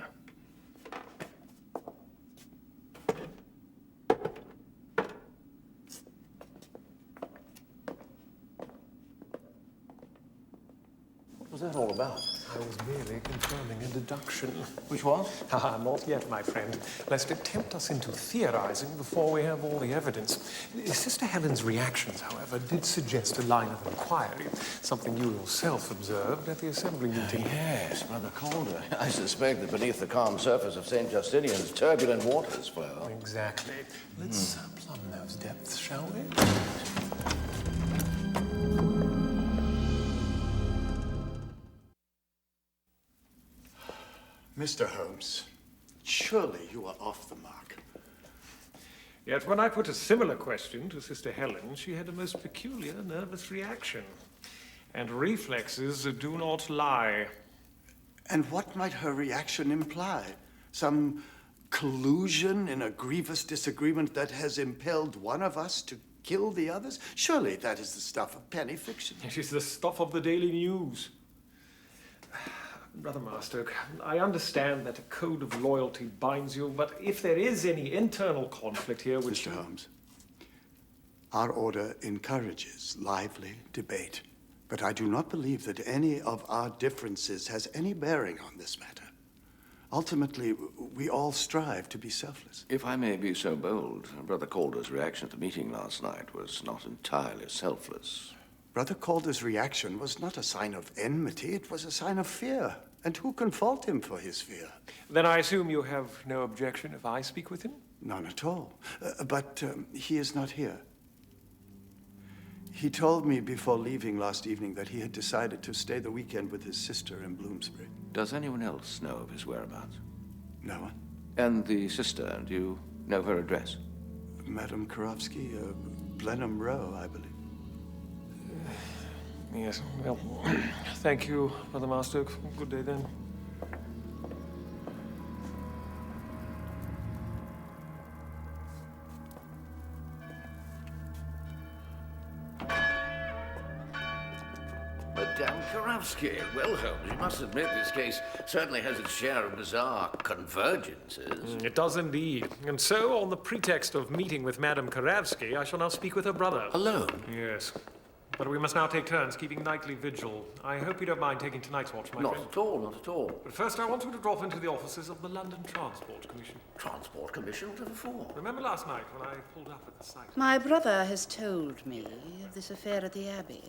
What was that all about? I was merely confirming a deduction. Which was? Not yet, my friend, lest it tempt us into theorizing before we have all the evidence. Sister Helen's reactions, however, did suggest a line of inquiry, something you yourself observed at the assembly meeting. Yes, Brother Calder. I suspect that beneath the calm surface of St. Justinian's, turbulent waters flow. Exactly. Let's plumb those depths, shall we? Mr. Holmes, surely you are off the mark. Yet when I put a similar question to Sister Helen, she had a most peculiar nervous reaction. And reflexes do not lie. And what might her reaction imply? Some collusion in a grievous disagreement that has impelled one of us to kill the others? Surely that is the stuff of penny fiction. It is the stuff of the Daily News. Brother Marstoke, I understand that a code of loyalty binds you, but if there is any internal conflict here which... Mr. Holmes, our order encourages lively debate, but I do not believe that any of our differences has any bearing on this matter. Ultimately, we all strive to be selfless. If I may be so bold, Brother Calder's reaction at the meeting last night was not entirely selfless. Brother Calder's reaction was not a sign of enmity, it was a sign of fear. And who can fault him for his fear? Then I assume you have no objection if I speak with him? None at all. But he is not here. He told me before leaving last evening that he had decided to stay the weekend with his sister in Bloomsbury. Does anyone else know of his whereabouts? No one. And the sister, do you know her address? Madame Karofsky, Blenheim Row, I believe. Yes, well, thank you, Brother Marstoke. Good day then. Madame Karofsky. Well, Holmes, you must admit this case certainly has its share of bizarre convergences. It does indeed. And so, on the pretext of meeting with Madame Karofsky, I shall now speak with her brother. Alone? Yes. But we must now take turns keeping nightly vigil. I hope you don't mind taking tonight's watch, my friend. Not at all, not at all. But first, I want you to drop into the offices of the London Transport Commission. Transport Commission? Whatever for? Remember last night when I pulled up at the site? My brother has told me of this affair at the Abbey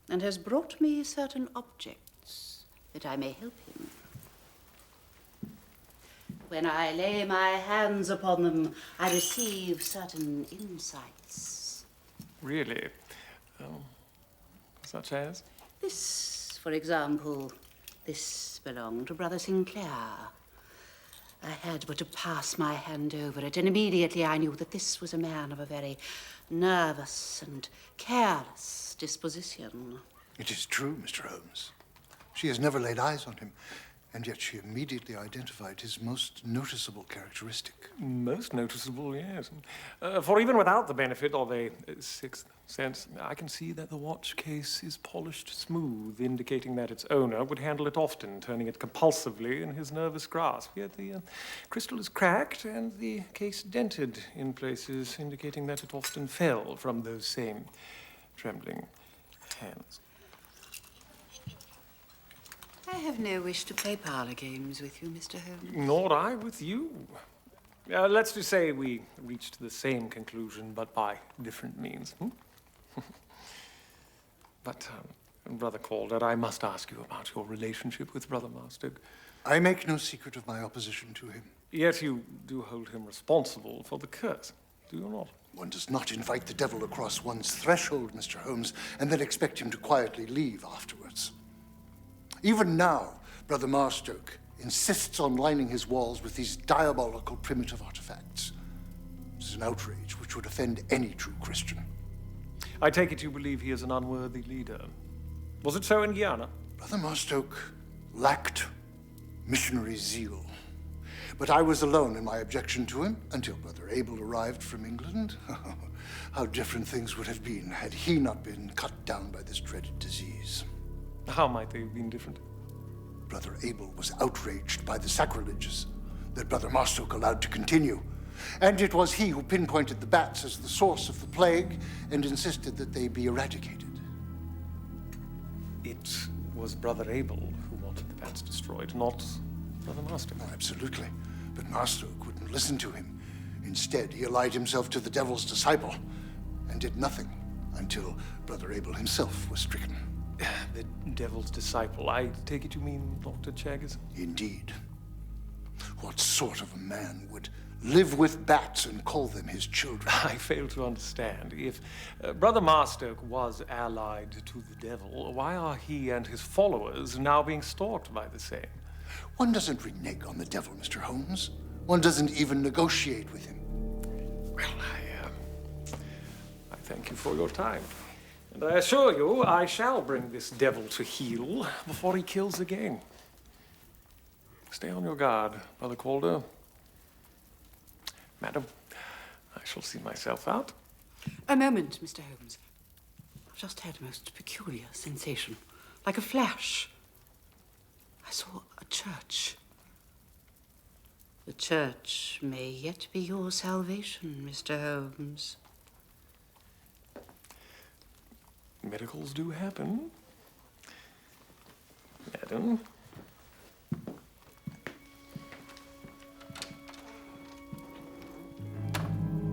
and has brought me certain objects that I may help him. When I lay my hands upon them, I receive certain insights. Really? Such as? This, for example, this belonged to Brother Sinclair. I had but to pass my hand over it, and immediately I knew that this was a man of a very nervous and careless disposition. It is true, Mr. Holmes. She has never laid eyes on him, and yet she immediately identified his most noticeable characteristic. Most noticeable, yes. For even without the benefit of a sixth sense, I can see that the watch case is polished smooth, indicating that its owner would handle it often, turning it compulsively in his nervous grasp. Yet the crystal is cracked and the case dented in places, indicating that it often fell from those same trembling hands. I have no wish to play parlor games with you, Mr. Holmes. Nor I with you. Let's just say we reached the same conclusion, but by different means. But, Brother Calder, I must ask you about your relationship with Brother Marstoke. I make no secret of my opposition to him. Yet you do hold him responsible for the curse, do you not? One does not invite the devil across one's threshold, Mr. Holmes, and then expect him to quietly leave afterwards. Even now, Brother Marstoke insists on lining his walls with these diabolical primitive artifacts. It is an outrage which would offend any true Christian. I take it you believe he is an unworthy leader. Was it so in Guyana? Brother Marstoke lacked missionary zeal. But I was alone in my objection to him until Brother Abel arrived from England. How different things would have been had he not been cut down by this dreaded disease. How might they have been different? Brother Abel was outraged by the sacrileges that Brother Marstoke allowed to continue. And it was he who pinpointed the bats as the source of the plague and insisted that they be eradicated. It was Brother Abel who wanted the bats destroyed, not Brother Marstoke. Oh, absolutely. But Marstoke wouldn't listen to him. Instead, he allied himself to the devil's disciple and did nothing until Brother Abel himself was stricken. The devil's disciple. I take it you mean Dr. Chaggis? Indeed. What sort of a man would live with bats and call them his children? I fail to understand. If Brother Marstoke was allied to the devil, why are he and his followers now being stalked by the same? One doesn't renege on the devil, Mr. Holmes. One doesn't even negotiate with him. Well, I thank you for your time. And I assure you, I shall bring this devil to heel before he kills again. Stay on your guard, Brother Calder. Madam, I shall see myself out. A moment, Mr. Holmes. I've just had a most peculiar sensation, like a flash. I saw a church. The church may yet be your salvation, Mr. Holmes. Miracles do happen. Madam.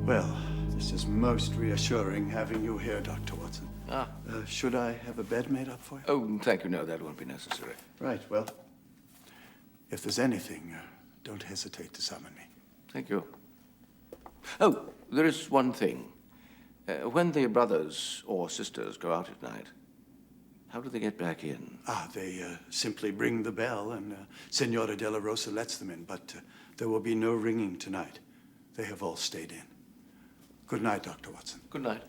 Well, this is most reassuring having you here, Dr. Watson. Should I have a bed made up for you? Oh, thank you. No, that won't be necessary. Right, well, if there's anything, don't hesitate to summon me. Thank you. Oh, there is one thing. When the brothers or sisters go out at night, how do they get back in? They simply ring the bell and Senora Della Rosa lets them in, but There will be no ringing tonight. They have all stayed in. Good night, Dr. Watson. Good night.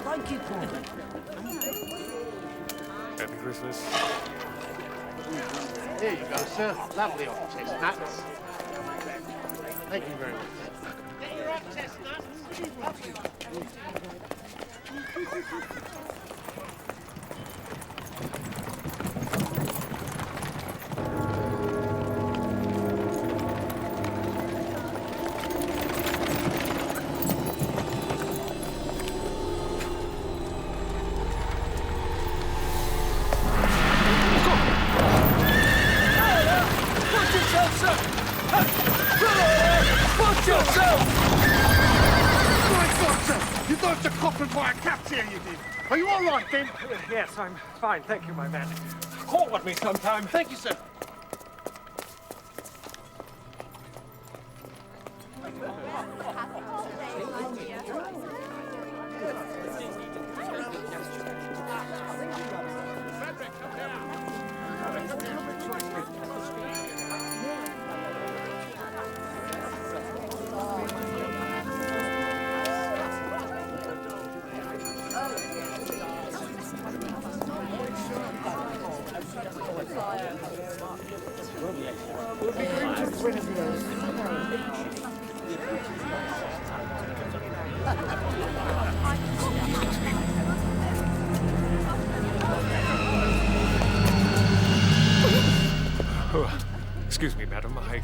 Thank you, Paul. Happy Christmas. Here you go, sir. Lovely old chestnuts. Thank you very much. Get your hot chestnuts. Are you all right, then? Yes, I'm fine. Thank you, my man. Call on me sometime. Thank you, sir. Oh, excuse me, madam. I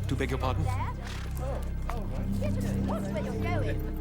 do beg your pardon. Watch where you're going.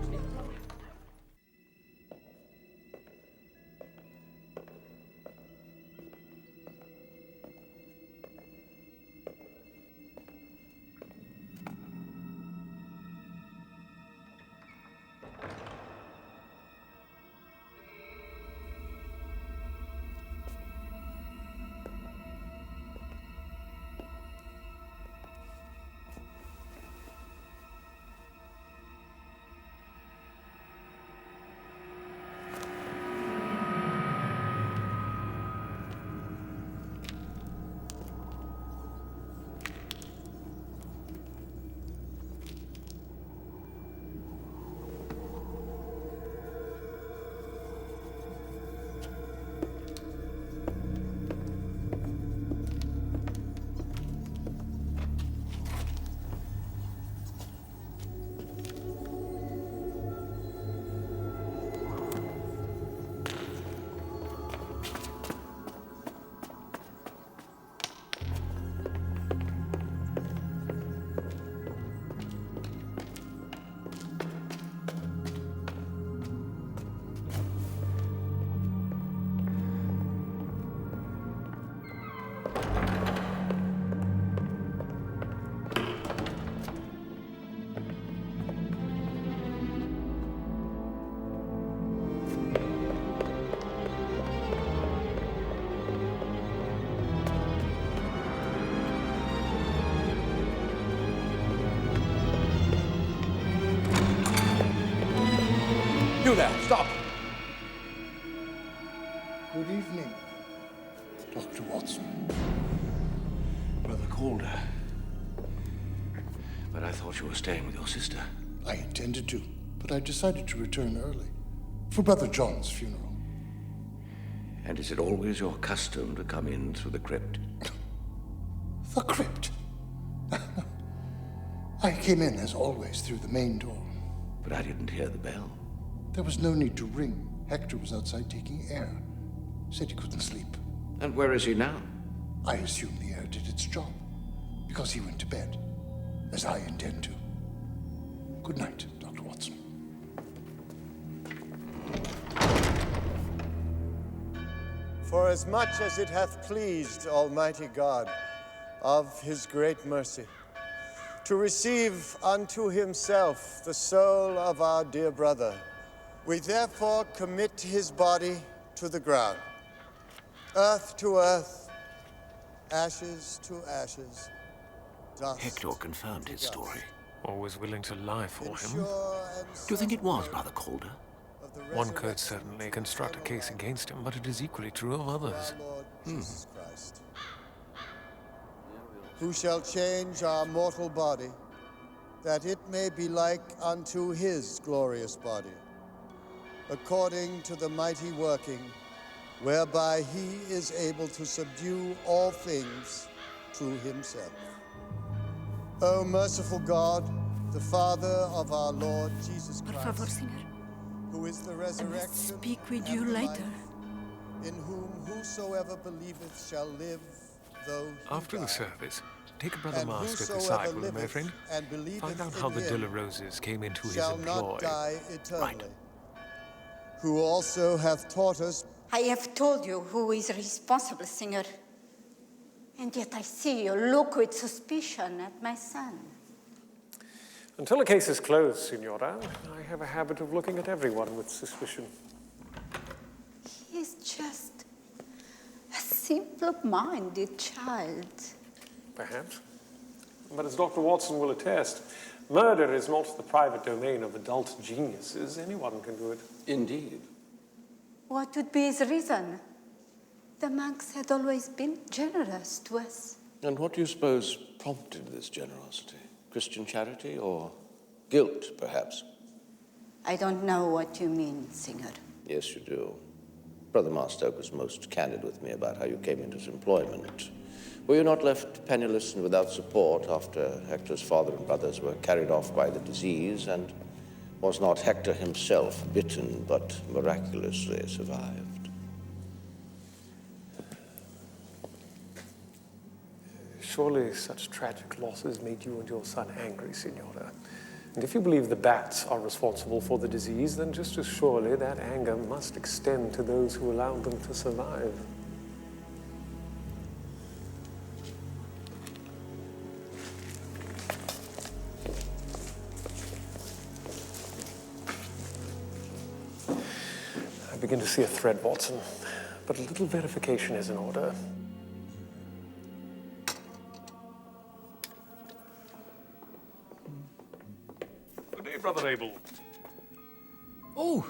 You there, stop. Good evening, Dr. Watson. Brother Calder. But I thought you were staying with your sister. I intended to, but I decided to return early for Brother John's funeral. And is it always your custom to come in through the crypt? The crypt? I came in, as always, through the main door. But I didn't hear the bell. There was no need to ring. Hector was outside taking air. Said he couldn't sleep. And where is he now? I assume the air did its job, because he went to bed, as I intend to. Good night, Dr. Watson. For as much as it hath pleased Almighty God, of his great mercy, to receive unto himself the soul of our dear brother, we therefore commit his body to the ground, earth to earth, ashes to ashes, dust. Hector confirmed his story. Always willing to lie for him. Do you think it was Brother Calder? One could certainly construct a case against him, but it is equally true of others. Who shall change our mortal body, that it may be like unto his glorious body, according to the mighty working, whereby he is able to subdue all things to himself. O merciful God, the Father of our Lord Jesus Por Christ, favor, Singer. who is the I must resurrection speak with and you the later. life, in whom whosoever believeth shall live, though he After the die. service, take Brother And Master whosoever aside with him, my liveth friend. and believeth Find out in how the him De La Roses came into his shall employ. not die eternally. Who also hath taught us. I have told you who is responsible, Singer. And yet I see you look with suspicion at my son. Until a case is closed, Signora, I have a habit of looking at everyone with suspicion. He is just a simple-minded child. Perhaps. But as Dr. Watson will attest, murder is not the private domain of adult geniuses. Anyone can do it. Indeed. What would be his reason? The monks had always been generous to us. And what do you suppose prompted this generosity? Christian charity or guilt, perhaps? I don't know what you mean, Singer. Yes, you do. Brother Marstoke was most candid with me about how you came into his employment. Were you not left penniless and without support after Hector's father and brothers were carried off by the disease, and was not Hector himself bitten but miraculously survived? Surely such tragic losses made you and your son angry, Signora. And if you believe the bats are responsible for the disease, then just as surely that anger must extend to those who allowed them to survive. I begin to see a thread, Watson, but a little verification is in order. Good day, Brother Abel. Oh,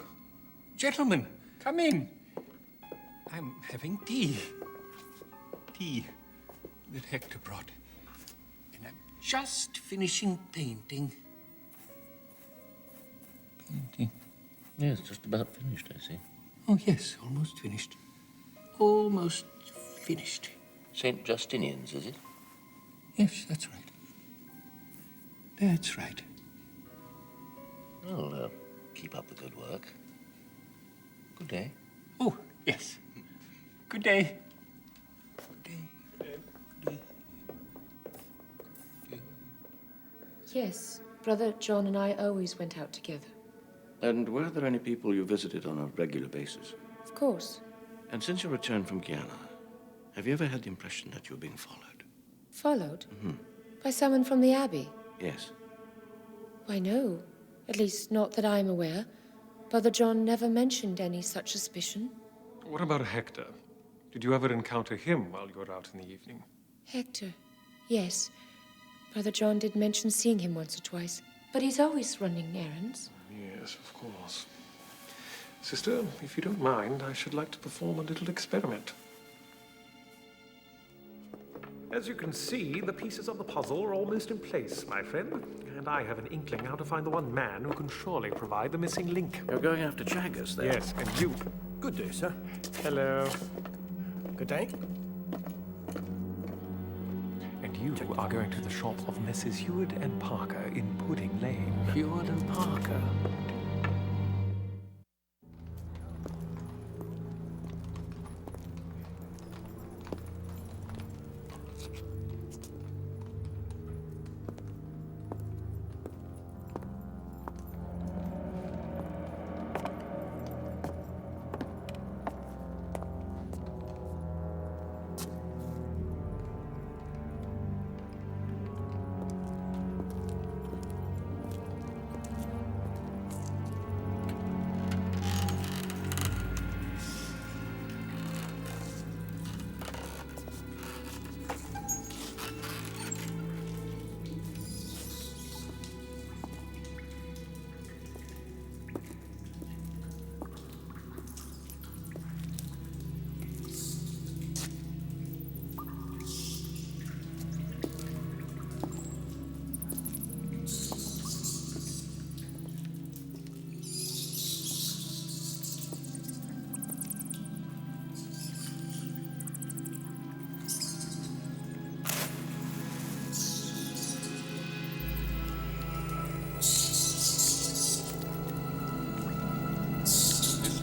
gentlemen, come in. I'm having tea. Tea that Hector brought. And I'm just finishing painting. Painting? Yes, just about finished, I see. Oh, yes, almost finished. Almost finished. St. Justinian's, is it? Yes, that's right. That's right. Well, keep up the good work. Good day. Oh, yes. Good day. Yes, Brother John and I always went out together. And were there any people you visited on a regular basis? Of course. And since your return from Guyana, have you ever had the impression that you're being followed? Followed? Mm-hmm. By someone from the Abbey? Yes. Why, no. At least, not that I'm aware. Brother John never mentioned any such suspicion. What about Hector? Did you ever encounter him while you were out in the evening? Hector? Yes. Brother John did mention seeing him once or twice. But he's always running errands. Yes, of course. Sister, if you don't mind, I should like to perform a little experiment. As you can see, the pieces of the puzzle are almost in place, my friend. And I have an inkling how to find the one man who can surely provide the missing link. You're going after Chagas, then? Yes, and you. Good day, sir. Hello. Good day. And you are going to the shop of Messrs. Heward and Parker in Pudding Lane. Heward and Parker.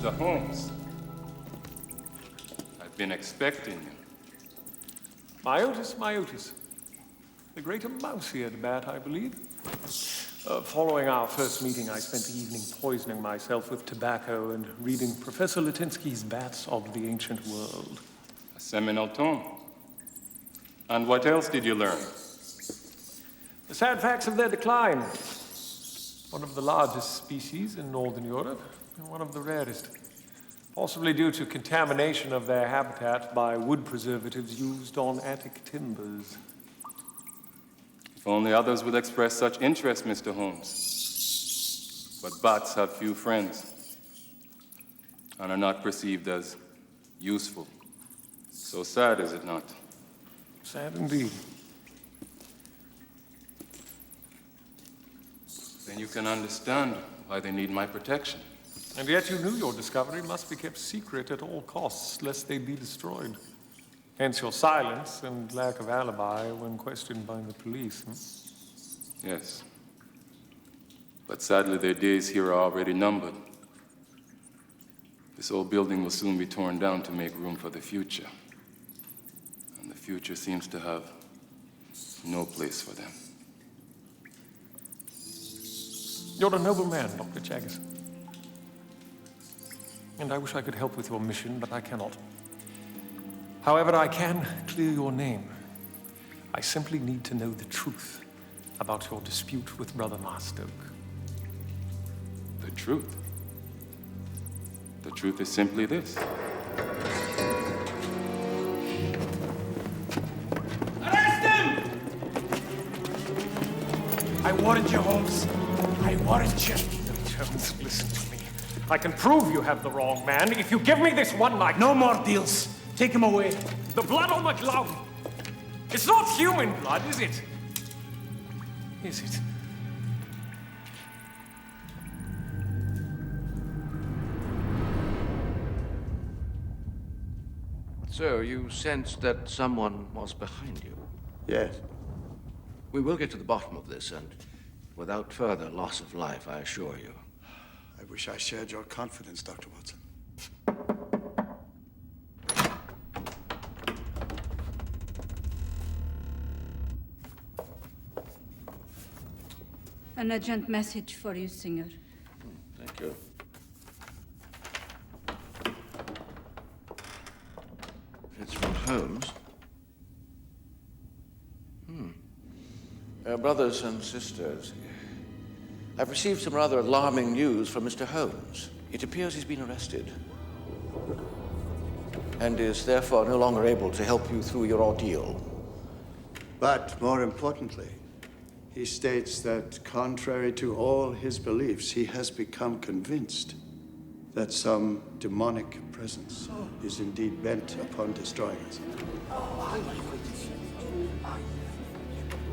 Mr. Holmes. I've been expecting you. Myotis. The greater mouse-eared bat, I believe. Following our first meeting, I spent the evening poisoning myself with tobacco and reading Professor Litinsky's Bats of the Ancient World. A seminal tome. And what else did you learn? The sad facts of their decline. One of the largest species in Northern Europe, and one of the rarest. Possibly due to contamination of their habitat by wood preservatives used on attic timbers. If only others would express such interest, Mr. Holmes. But bats have few friends and are not perceived as useful. So sad, is it not? Sad indeed. Then you can understand why they need my protection. And yet you knew your discovery must be kept secret at all costs, lest they be destroyed. Hence your silence and lack of alibi when questioned by the police. Yes. But sadly, their days here are already numbered. This old building will soon be torn down to make room for the future. And the future seems to have no place for them. You're a noble man, Dr. Chagas. And I wish I could help with your mission, but I cannot. However, I can clear your name. I simply need to know the truth about your dispute with Brother Marstoke. The truth? The truth is simply this. Arrest him! I warned you, Holmes. I warned you. Jones, listen to me. I can prove you have the wrong man if you give me this one night. No more deals. Take him away. The blood on the glove. It's not human blood, is it? Is it? So, you sensed that someone was behind you? Yes. We will get to the bottom of this, and without further loss of life, I assure you. I wish I shared your confidence, Dr. Watson. An urgent message for you, Singer. Thank you. It's from Holmes. Brothers and sisters, I've received some rather alarming news from Mr. Holmes. It appears he's been arrested and is therefore no longer able to help you through your ordeal. But more importantly, he states that, contrary to all his beliefs, he has become convinced that some demonic presence is indeed bent upon destroying us.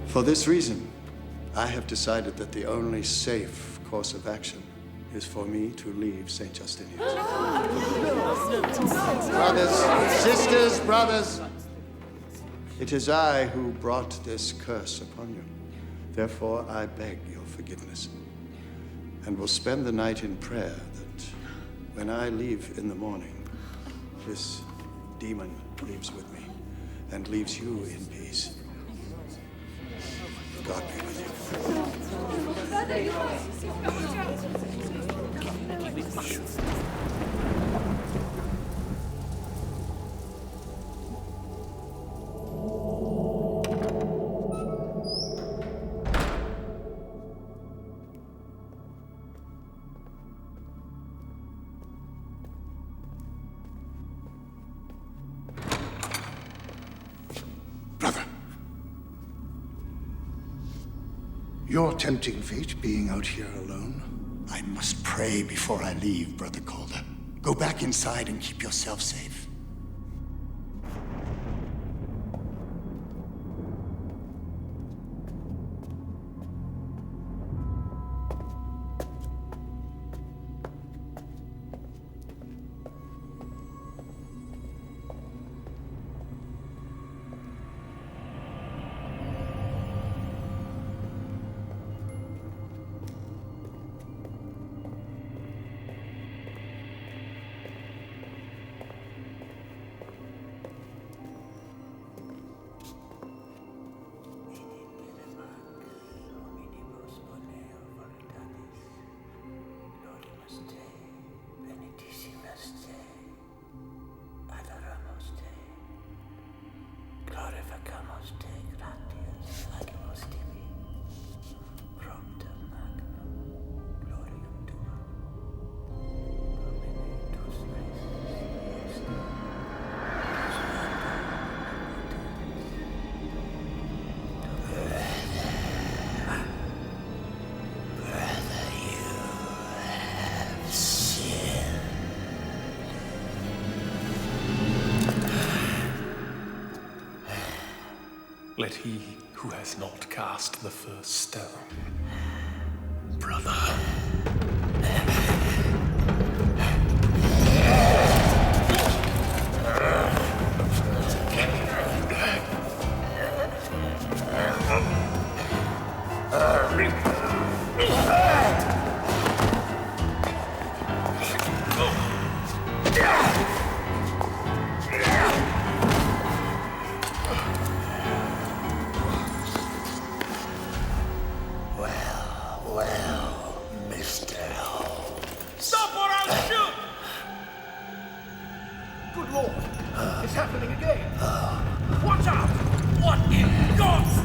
For this reason, I have decided that the only safe course of action is for me to leave St. Justinian's. Brothers, sisters, brothers, it is I who brought this curse upon you. Therefore, I beg your forgiveness, and will spend the night in prayer that when I leave in the morning, this demon leaves with me and leaves you in peace. God be with you. Your tempting fate being out here alone. I must pray before I leave, Brother Calder. Go back inside and keep yourself safe. Let he who has not cast the first stone. Brother. Well, Mr. Holmes. Stop or I'll shoot! Good Lord, it's happening again. Watch out! What in God's...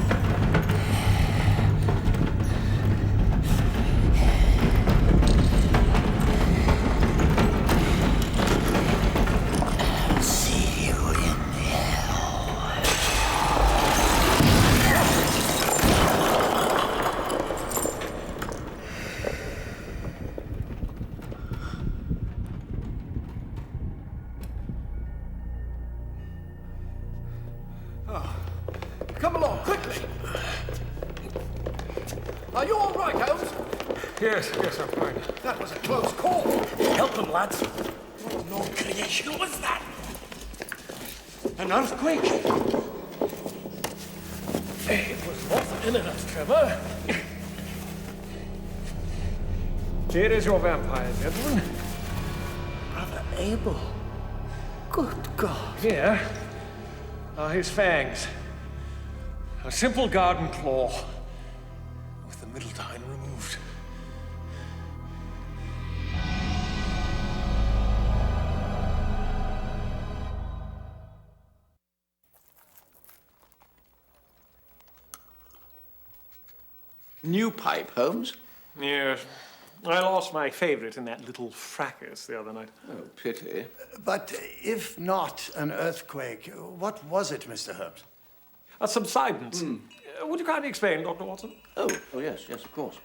See you in hell. Come along, quickly! Are you all right, Holmes? Yes, I'm fine. That was a close call. Help them, lads. What Lord creation was that? An earthquake? It was not imminent, Trevor. Here is your vampire, gentlemen. Brother Abel. Good God. Here are his fangs. A simple garden claw with the middle tine removed. New pipe, Holmes? Yes. I lost my favorite in that little fracas the other night. Oh, pity. But if not an earthquake, what was it, Mr. Holmes? A subsidence. Would you kindly explain, Dr. Watson? Oh, yes, of course.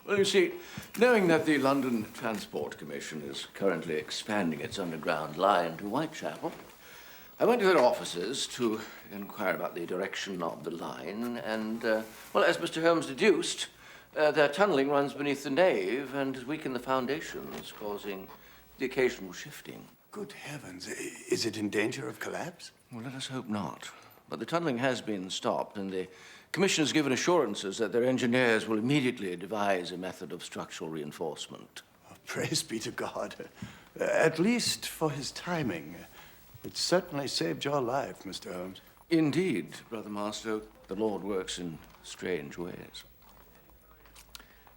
Well, you see, knowing that the London Transport Commission is currently expanding its underground line to Whitechapel, I went to their offices to inquire about the direction of the line, and, well, as Mr. Holmes deduced, their tunneling runs beneath the nave and has weakened the foundations, causing the occasional shifting. Good heavens, is it in danger of collapse? Well, let us hope not. But the tunneling has been stopped, and the Commission has given assurances that their engineers will immediately devise a method of structural reinforcement. Oh, praise be to God. At least for his timing. It certainly saved your life, Mr. Holmes. Indeed, Brother Marstow. The Lord works in strange ways.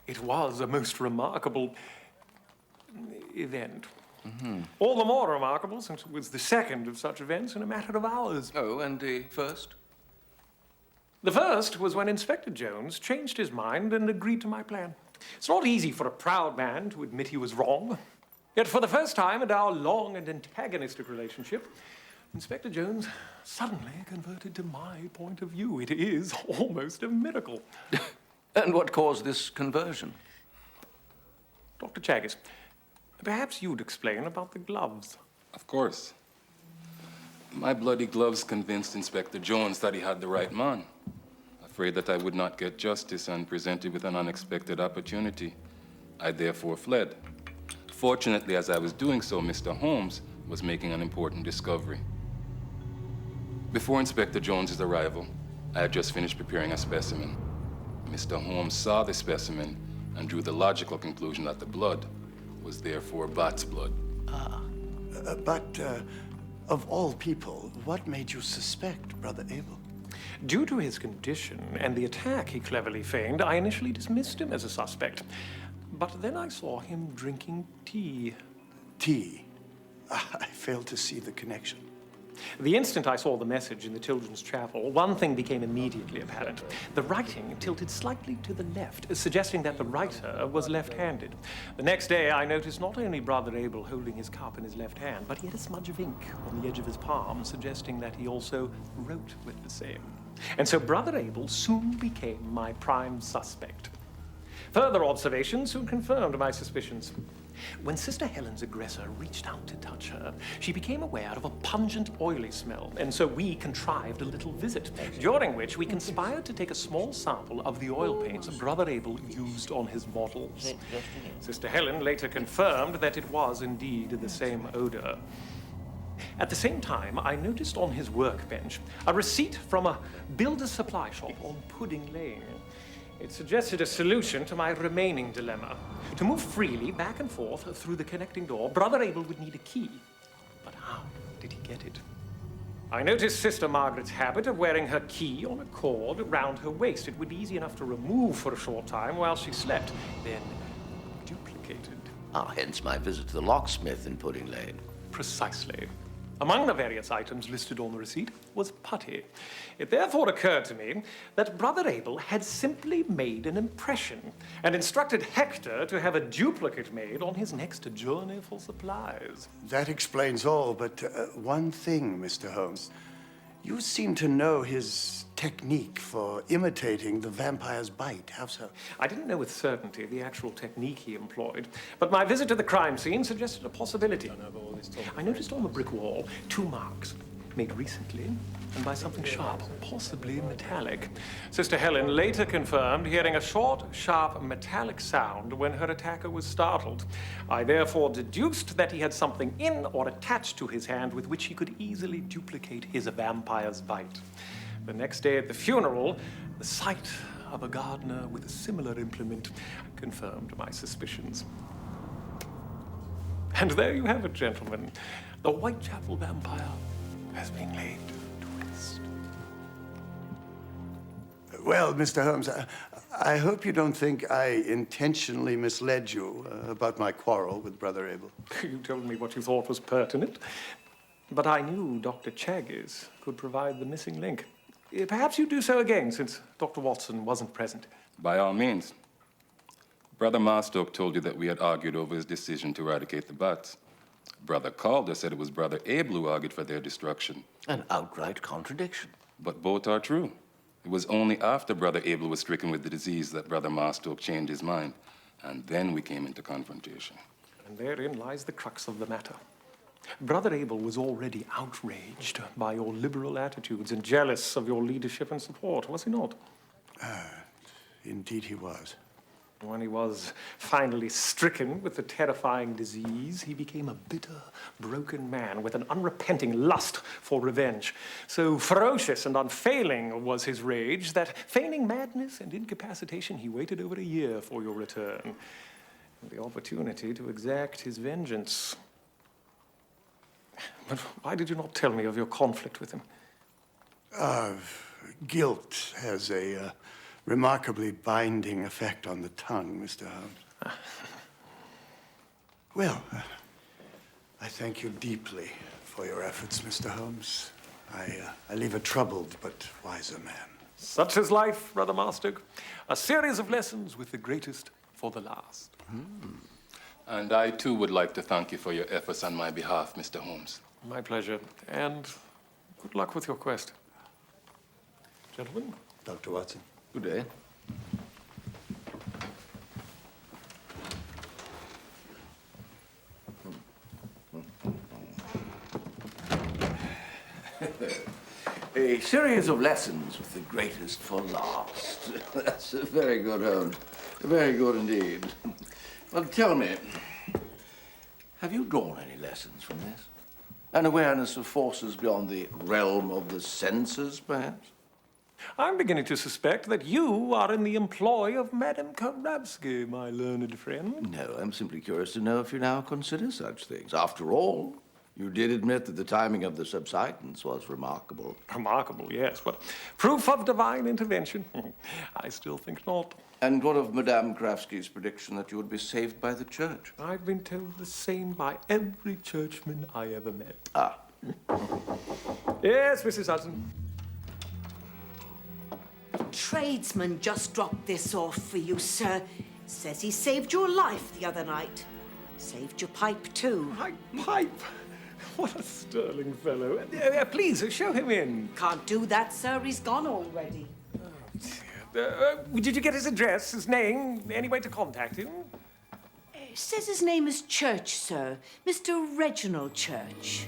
It was a most remarkable event. All the more remarkable since it was the second of such events in a matter of hours. Oh, and the first? The first was when Inspector Jones changed his mind and agreed to my plan. It's not easy for a proud man to admit he was wrong. Yet for the first time in our long and antagonistic relationship, Inspector Jones suddenly converted to my point of view. It is almost a miracle. And what caused this conversion? Dr. Chaggis, perhaps you'd explain about the gloves. Of course. My bloody gloves convinced Inspector Jones that he had the right man. Afraid that I would not get justice and presented with an unexpected opportunity, I therefore fled. Fortunately, as I was doing so, Mr. Holmes was making an important discovery. Before Inspector Jones's arrival, I had just finished preparing a specimen. Mr. Holmes saw the specimen and drew the logical conclusion that the blood was therefore bat's blood. But of all people, what made you suspect Brother Abel? Due to his condition and the attack he cleverly feigned, I initially dismissed him as a suspect. But then I saw him drinking tea. Tea? I failed to see the connection. The instant I saw the message in the children's chapel, one thing became immediately apparent. The writing tilted slightly to the left, suggesting that the writer was left-handed. The next day, I noticed not only Brother Abel holding his cup in his left hand, but he had a smudge of ink on the edge of his palm, suggesting that he also wrote with the same. And so Brother Abel soon became my prime suspect. Further observation soon confirmed my suspicions. When Sister Helen's aggressor reached out to touch her, she became aware of a pungent, oily smell, and so we contrived a little visit, during which we conspired to take a small sample of the oil paints Brother Abel used on his models. Sister Helen later confirmed that it was indeed the same odor. At the same time, I noticed on his workbench a receipt from a builder's supply shop on Pudding Lane. It suggested a solution to my remaining dilemma. To move freely back and forth through the connecting door, Brother Abel would need a key. But how did he get it? I noticed Sister Margaret's habit of wearing her key on a cord around her waist. It would be easy enough to remove for a short time while she slept, then duplicated. Ah, hence my visit to the locksmith in Pudding Lane. Precisely. Among the various items listed on the receipt was putty. It therefore occurred to me that Brother Abel had simply made an impression and instructed Hector to have a duplicate made on his next journey for supplies. That explains all, but one thing, Mr. Holmes. You seem to know his technique for imitating the vampire's bite. How so? I didn't know with certainty the actual technique he employed, but my visit to the crime scene suggested a possibility. I noticed on the brick wall 2 marks, made recently, and by something sharp, possibly metallic. Sister Helen later confirmed hearing a short, sharp, metallic sound when her attacker was startled. I therefore deduced that he had something in or attached to his hand with which he could easily duplicate his vampire's bite. The next day at the funeral, the sight of a gardener with a similar implement confirmed my suspicions. And there you have it, gentlemen. The Whitechapel vampire has been laid to rest. Well, Mr. Holmes, I hope you don't think I intentionally misled you about my quarrel with Brother Abel. You told me what you thought was pertinent, but I knew Dr. Chaggis could provide the missing link. Perhaps you do so again, since Dr. Watson wasn't present. By all means. Brother Marstoke told you that we had argued over his decision to eradicate the bats. Brother Calder said it was Brother Abel who argued for their destruction. An outright contradiction. But both are true. It was only after Brother Abel was stricken with the disease that Brother Marstoke changed his mind. And then we came into confrontation. And therein lies the crux of the matter. Brother Abel was already outraged by your liberal attitudes and jealous of your leadership and support, was he not? Indeed he was. When he was finally stricken with the terrifying disease, he became a bitter, broken man with an unrepenting lust for revenge. So ferocious and unfailing was his rage that, feigning madness and incapacitation, he waited over a year for your return and the opportunity to exact his vengeance. But why did you not tell me of your conflict with him? Guilt has a remarkably binding effect on the tongue, Mr. Holmes. Well, I thank you deeply for your efforts, Mr. Holmes. I leave a troubled but wiser man. Such is life, Brother Marstoke. A series of lessons with the greatest for the last. And I, too, would like to thank you for your efforts on my behalf, Mr. Holmes. My pleasure. And good luck with your quest. Gentlemen. Dr. Watson. Good day. A series of lessons with the greatest for last. That's a very good, Holmes. Very good indeed. Well, tell me, have you drawn any lessons from this? An awareness of forces beyond the realm of the senses, perhaps? I'm beginning to suspect that you are in the employ of Madame Karabsky, my learned friend. No, I'm simply curious to know if you now consider such things. After all, you did admit that the timing of the subsidence was remarkable. Remarkable, yes, but proof of divine intervention? I still think not. And what of Madame Karabsky's prediction that you would be saved by the church? I've been told the same by every churchman I ever met. Ah. Yes, Mrs. Hudson. Tradesman just dropped this off for you, sir. Says he saved your life the other night. Saved your pipe, too. My pipe? What a sterling fellow. Please, show him in. Can't do that, sir. He's gone already. Did you get his address, his name, any way to contact him? It says his name is Church, sir. Mr. Reginald Church.